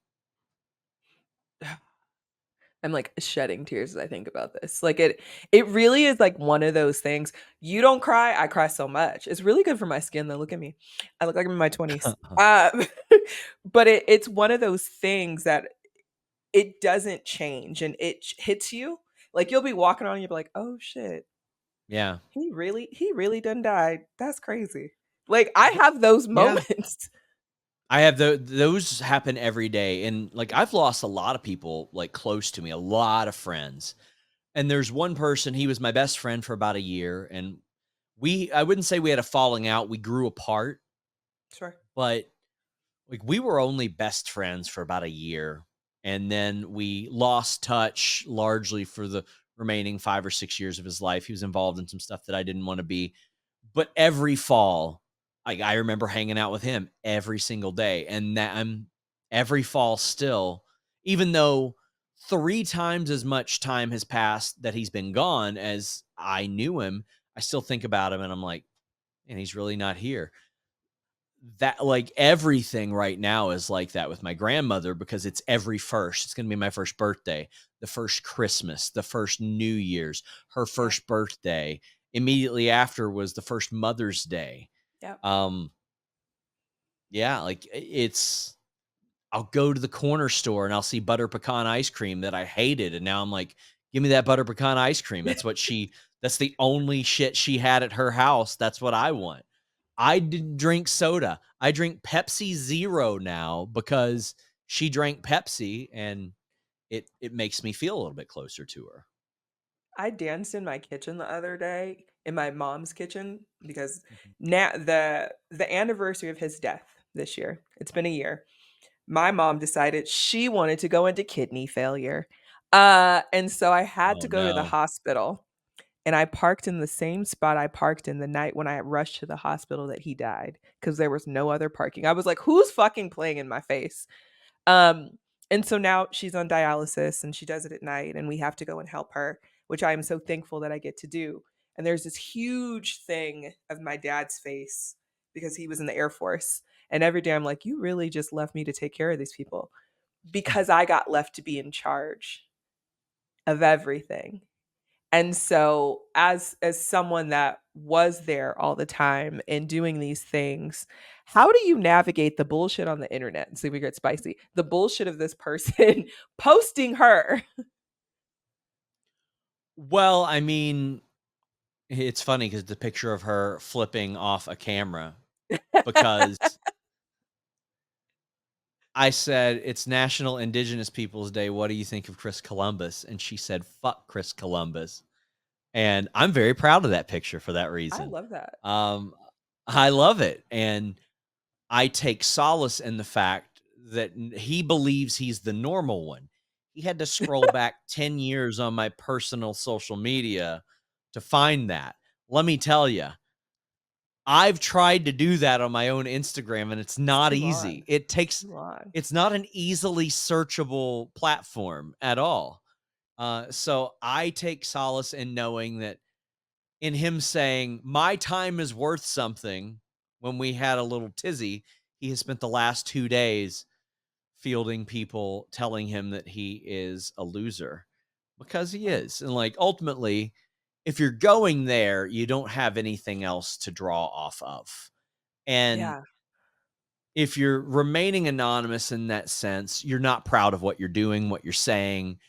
I'm, like, shedding tears as I think about this. Like, it really is, like, one of those things. You don't cry, I cry so much. It's really good for my skin, though, look at me. I look like I'm in my 20s. But it's one of those things that it doesn't change, and it hits you. Like, you'll be walking on and you'll be like, "Oh, shit. Yeah. He really done died. That's crazy." Like, I have those Yeah. moments. I have those happen every day. And like, I've lost a lot of people, like, close to me, a lot of friends. And there's one person, he was my best friend for about a year. And I wouldn't say we had a falling out. We grew apart, Sure. but like, we were only best friends for about a year, and then we lost touch largely for the remaining 5 or 6 years of his life. He was involved in some stuff that I didn't want to be. But every fall, I remember hanging out with him every single day, and that I'm every fall still, even though 3 times as much time has passed that he's been gone as I knew him, I still think about him and I'm like, "Man, he's really not here." That, like, everything right now is like that with my grandmother, because it's every first. It's going to be my first birthday, the first Christmas, the first New Year's, her Yeah. first birthday. Immediately after was the first Mother's Day. Yep. Um, yeah, like, I'll go to the corner store and I'll see butter pecan ice cream that I hated, and now I'm like, give me that butter pecan ice cream. That's the only shit she had at her house. That's what I want. I didn't drink soda. I drink Pepsi Zero now because she drank Pepsi, and it makes me feel a little bit closer to her. I danced in my kitchen the other day, in my mom's kitchen, because Mhm. now the anniversary of his death this year, it's been a year. My mom decided she wanted to go into kidney failure. And so I had Oh, to go to the no. hospital. And I parked in the same spot I parked in the night when I rushed to the hospital that he died because there was no other parking. I was like, who's fucking playing in my face? Um, and so now she's on dialysis and she does it at night, and we have to go and help her, which I am so thankful that I get to do. And there's this huge thing of my dad's face because he was in the Air Force. And every day I'm like, you really just left me to take care of these people because I got left to be in charge of everything. And so as someone that was there all the time and doing these things, how do you navigate the bullshit on the internet? And see, we get spicy. The bullshit of this person posting her. Well, I mean, it's funny because the picture of her flipping off a camera because I said, "It's National Indigenous Peoples Day. What do you think of Chris Columbus?" And she said, "Fuck Chris Columbus." And I'm very proud of that picture for that I reason. love that. Um, I love it, and I take solace in the fact that he believes he's the normal one. He had to scroll back 10 years on my personal social media to find that. Let me tell you, I've tried to do that on my own Instagram and it's It's not too easy. long. It It's takes too long. it's not an easily searchable platform at all. So I take solace in knowing that in him saying, "My time is worth something," when we had a little tizzy, he has spent the last 2 days fielding people telling him that he is a loser because he Oh, is. And like ultimately, if you're going there, you don't have anything else to draw off of. And yeah. if you're remaining anonymous in that sense, you're not proud of what you're doing, what you're saying,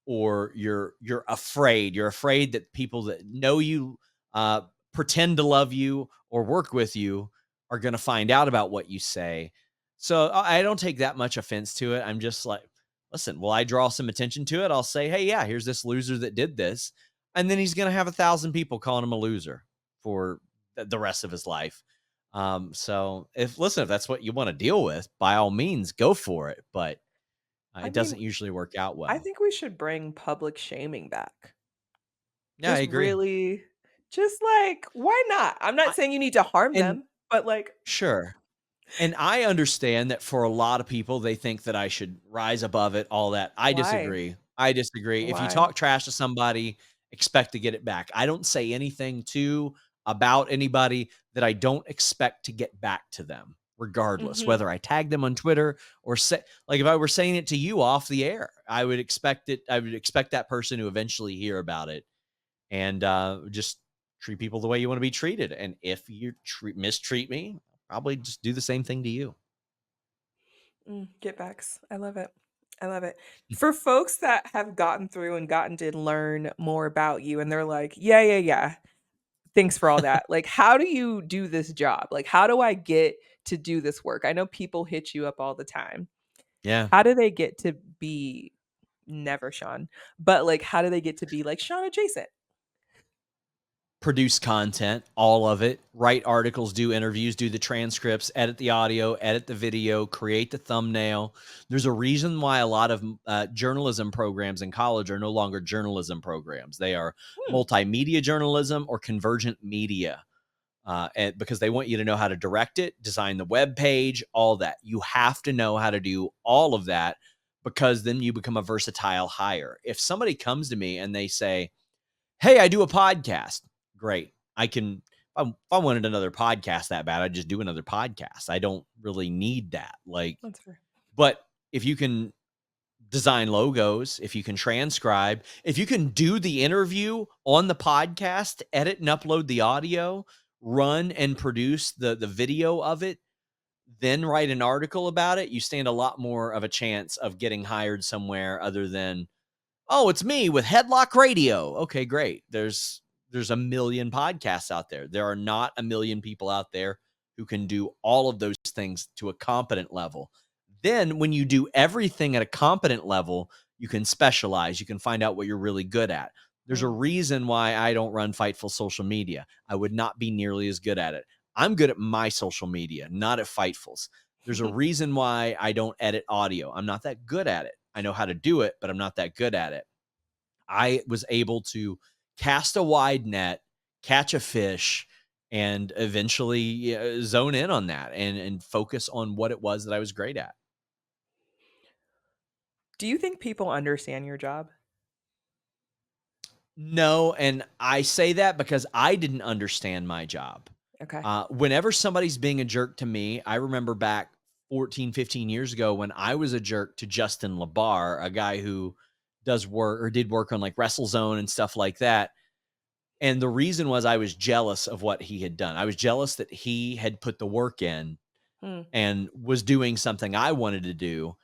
or you're afraid. You're afraid that people that know you, uh, pretend to love you or work with you are going to find out about what you say. So I don't take that much offense to it. I'm just like, listen, will I draw some attention to it? I'll say, hey, yeah, here's this loser that did this, and then he's going to have 1,000 people calling him a loser for the rest of his life. So if that's what you want to deal with, by all means, go for it. But I it mean, doesn't usually work out I well. think we should bring public shaming back. Yeah, I Just agree. really, just like, why not? I'm not I saying you need to harm and them, but like, sure. And I understand that for a lot of people, they think that I should rise above it, all that. I why? disagree. I disagree. If you Why? talk trash to somebody, expect to get it back. I don't say anything to about anybody that I don't expect to get back to them, regardless, Mhm. whether I tag them on Twitter or say, like, if I were saying it to you off the air, I would expect that person to eventually hear about it and just treat people the way you want to be treated. And if you mistreat me, I'll probably just do the same thing to you. Get backs. I love it. I love it. For folks that have gotten through and gotten to learn more about you and they're like, yeah, yeah, yeah. Thanks for all that. Like, how do you do this job? Like, how do I get to do this work? I know people hit you up all the time. Yeah. How do they get to be never Sean, but like, how do they get to be like Sean adjacent? Produce content, all of it, write articles, do interviews, do the transcripts, edit the audio, edit the video, create the thumbnail. There's a reason why a lot of journalism programs in college are no longer journalism programs. They are Hmm. multimedia journalism or convergent media. And because they want you to know how to direct it, design the web page, all that. You have to know how to do all of that because then you become a versatile hire. If somebody comes to me and they say, "Hey, I do a podcast," great. I can. If I wanted another podcast that bad, I'd just do another podcast. I don't really need that. Like, That's fair. but if you can design logos, if you can transcribe, if you can do the interview on the podcast, edit and upload the audio, run and produce the video of it, then write an article about it, you stand a lot more of a chance of getting hired somewhere other than, "Oh, it's me with Headlock Radio." Okay, great. There's a million podcasts out there. There are not a million people out there who can do all of those things to a competent level. Then when you do everything at a competent level, you can specialize. You can find out what you're really good at. There's a Mm. reason why I don't run Fightful social media. I would not be nearly as good at it. I'm good at my social media, not at Fightful's. There's a reason why I don't edit audio. I'm not that good at it. I know how to do it, but I'm not that good at it. I was able to cast a wide net, catch a fish, and eventually zone in on that and focus on what it was that I was great at. Do you think people understand your job? No, and I say that because I didn't understand my job. Okay. Whenever somebody's being a jerk to me, I remember back 14, 15 years ago when I was a jerk to Justin LaBar, a guy who does work or did work on like WrestleZone and stuff like that. And the reason was I was jealous of what he had done. I was jealous that he had put the work in Hmm. and was doing something I wanted to do.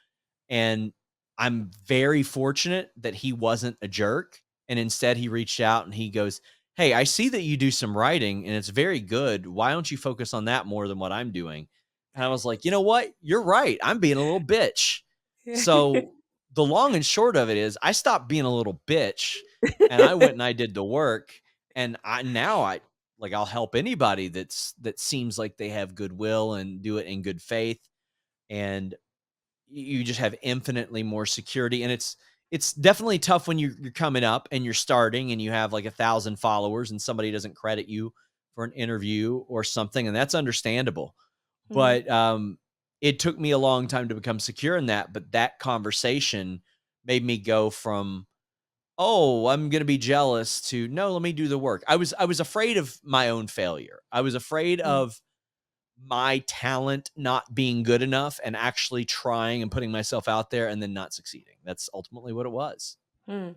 And I'm very fortunate that he wasn't a jerk. And instead, he reached out and he goes, "Hey, I see that you do some writing and it's very good. Why don't you focus on that more than what I'm doing?" And I was like, "You know what? You're right. I'm being a little bitch." So the long and short of it is I stopped being a little bitch and I went and I did the work. And I like I'll help anybody that seems like they have goodwill and do it in good faith. And you just have infinitely more security, and it's definitely tough when you're coming up and you're starting and you have like 1,000 followers and somebody doesn't credit you for an interview or something, and that's understandable. Mhm. But it took me a long time to become secure in that, but that conversation made me go from, oh, I'm going to be jealous, to no, let me do the work. I was afraid of my own failure. I was afraid Mm, of my talent not being good enough and actually trying and putting myself out there and then not succeeding. That's ultimately what it was. mm.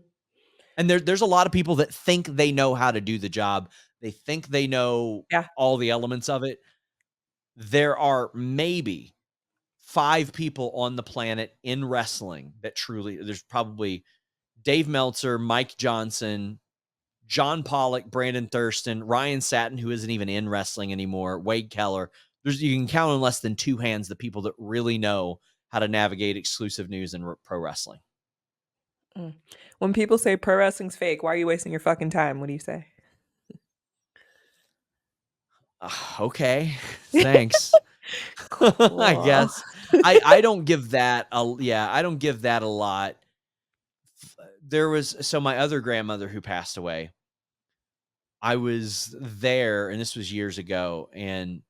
And there's a lot of people that think they know how to do the job. They think they know Yeah. all the elements of it. There are maybe 5 people on the planet in wrestling that truly, there's probably Dave Meltzer, Mike Johnson, John Pollock, Brandon Thurston, Ryan Satin, who isn't even in wrestling anymore, Wade Keller. You can count on less than 2 hands the people that really know how to navigate exclusive news and pro wrestling. Mm. When people say pro wrestling's fake, why are you wasting your fucking time? What do you say? Okay, thanks. I Cool. guess I don't give that a yeah, I don't give that a lot. There was so my other grandmother who passed away, I was there, and this was years ago, and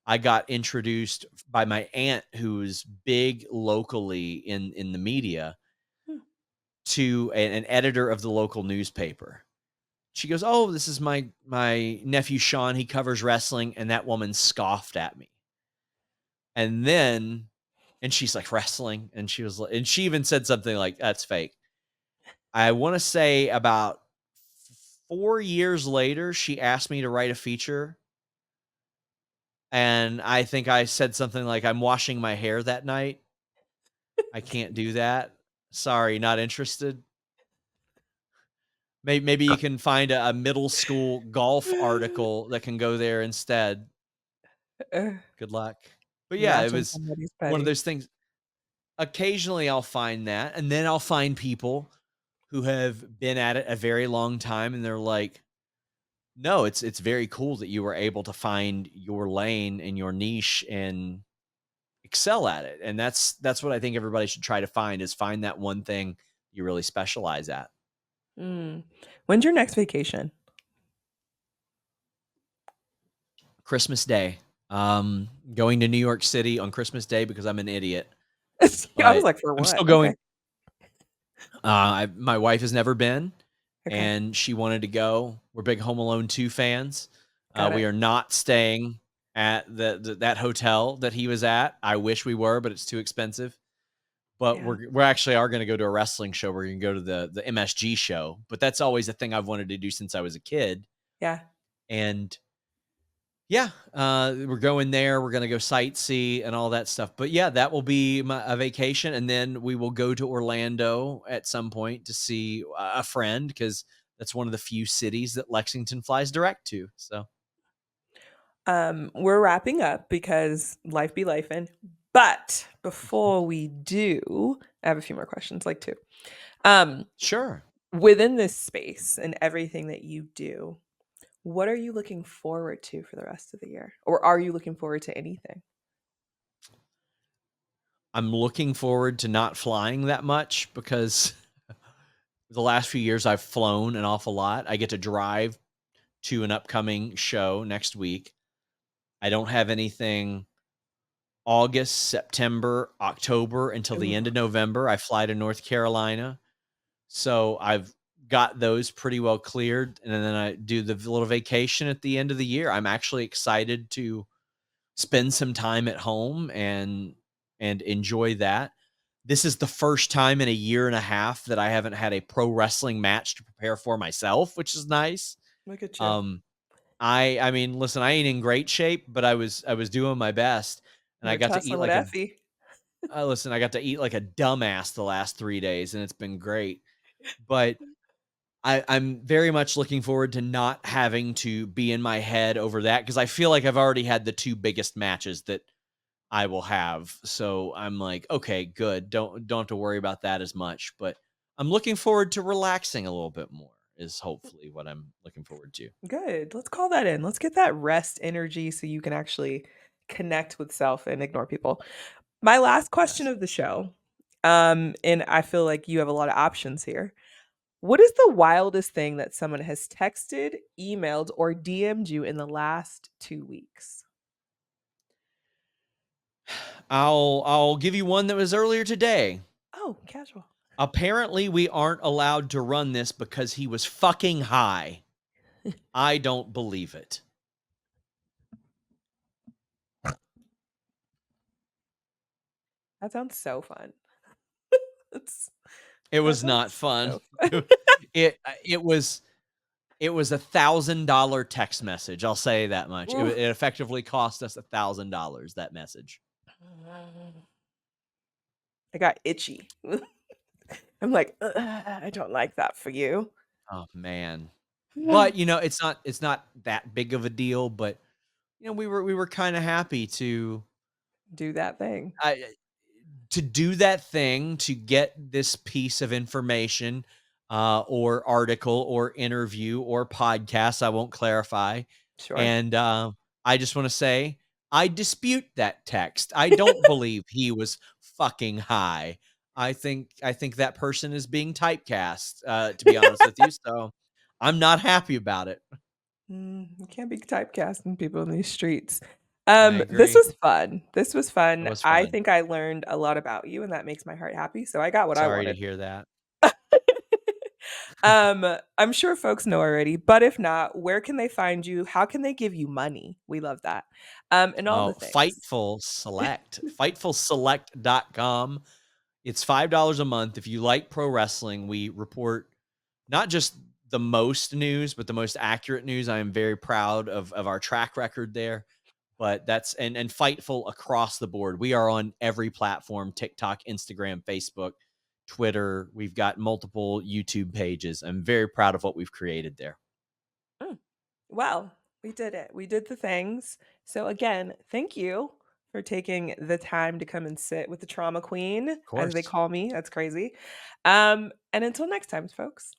I got introduced by my aunt, who's big locally in the media, Hmm. to an editor of the local newspaper. She goes, "Oh, this is my nephew Sean. He covers wrestling," and that woman scoffed at me. And then, and she's like, "Wrestling," and she was, and she even said something like, "That's fake." I want to say about 4 years later, she asked me to write a feature. And I think I said something like, "I'm washing my hair that night. I can't do that. Sorry, not interested." Maybe you can find a middle school golf article that can go there instead. Ugh, Good luck. But yeah, it matching was somebody's one of petty. those things. Occasionally, I'll find that, and then I'll find people who have been at it a very long time, and they're like, "No, it's very cool that you were able to find your lane and your niche and excel at it." And that's what I think everybody should try to find, is find that one thing you really specialize at. Mm. When's your next vacation? Christmas Day. Going to New York City on Christmas Day because I'm an idiot, I was but like, for I'm still what? Okay. going. My wife has never been, Okay. and she wanted to go. We're big Home Alone 2 fans. Got We it. are not staying at that hotel that he was at. I wish we were, but it's too expensive. But Yeah. we're actually are going to go to a wrestling show. We're going to go to the MSG show. But that's always a thing I've wanted to do since I was a kid. Yeah. And yeah, we're going there. We're going to go sightsee and all that stuff. But yeah, that will be a vacation, and then we will go to Orlando at some point to see a friend, because that's one of the few cities that Lexington flies direct to. So We're wrapping up because life be lifing. But before we do, I have a few more questions, like two. Um, sure. Within this space and everything that you do, what are you looking forward to for the rest of the year? Or are you looking forward to anything? I'm looking forward to not flying that much because The last few years, I've flown an awful lot. I get to drive to an upcoming show next week. I don't have anything August, September, October until the Ooh, end of November. I fly to North Carolina. So I've got those pretty well cleared. And then I do the little vacation at the end of the year. I'm actually excited to spend some time at home and enjoy that. This is the first time in a year and a half that I haven't had a pro wrestling match to prepare for myself, which is nice. look at you. Um, I mean, listen, I ain't in great shape, but I was doing my best, and You I were got to eat tussling with like a Effie. listen, I got to eat like a dumbass the last 3 days, and it's been great. But I'm very much looking forward to not having to be in my head over that because I feel like I've already had the two biggest matches that I will have. So I'm like, okay, good. Don't have to worry about that as much. But I'm looking forward to relaxing a little bit more. Is hopefully what I'm looking forward to. Good. Let's call that in. Let's get that rest energy so you can actually connect with self and ignore people. My last question Yes. of the show, and I feel like you have a lot of options here. What is the wildest thing that someone has texted, emailed, or DM'd you in the last 2 weeks? I'll give you one that was earlier today. Oh, casual. Apparently, we aren't allowed to run this because he was fucking high. I don't believe it. That sounds so fun. That's It that was not sounds fun. so fun. It was $1,000 text message. I'll say that much. It, Ooh. it effectively cost us $1,000 that message. I got itchy. I'm like, I don't like that for you. Oh man. But it's not that big of a deal, but we were kind of happy Do that thing. I to do that thing to get this piece of information or article or interview or podcast. I won't clarify. Sure. And I just want to say, I dispute that text. I don't believe he was fucking high. I think that person is being typecast, to be honest with you. So I'm not happy about it. You can't be typecasting people in these streets. I This agree. was fun. This was It fun. was I fun. think I learned a lot about you, and that makes my heart happy. So I got what I Sorry to wanted. hear that. I'm sure folks know already, but if not, where can they find you? How can they give you money? We love that. And all the Oh, things. Fightful Select.com. It's $5 a month. If you like pro wrestling, we report not just the most news, but the most accurate news. I am very proud of our track record there. But that's and Fightful across the board. We are on every platform: TikTok, Instagram, Facebook, Twitter. We've got multiple YouTube pages. I'm very proud of what we've created there. Mm. Well, we did it. We did the things. So again, thank you for taking the time to come and sit with the trauma queen, Of as they course. call me. That's crazy. And until next time, folks.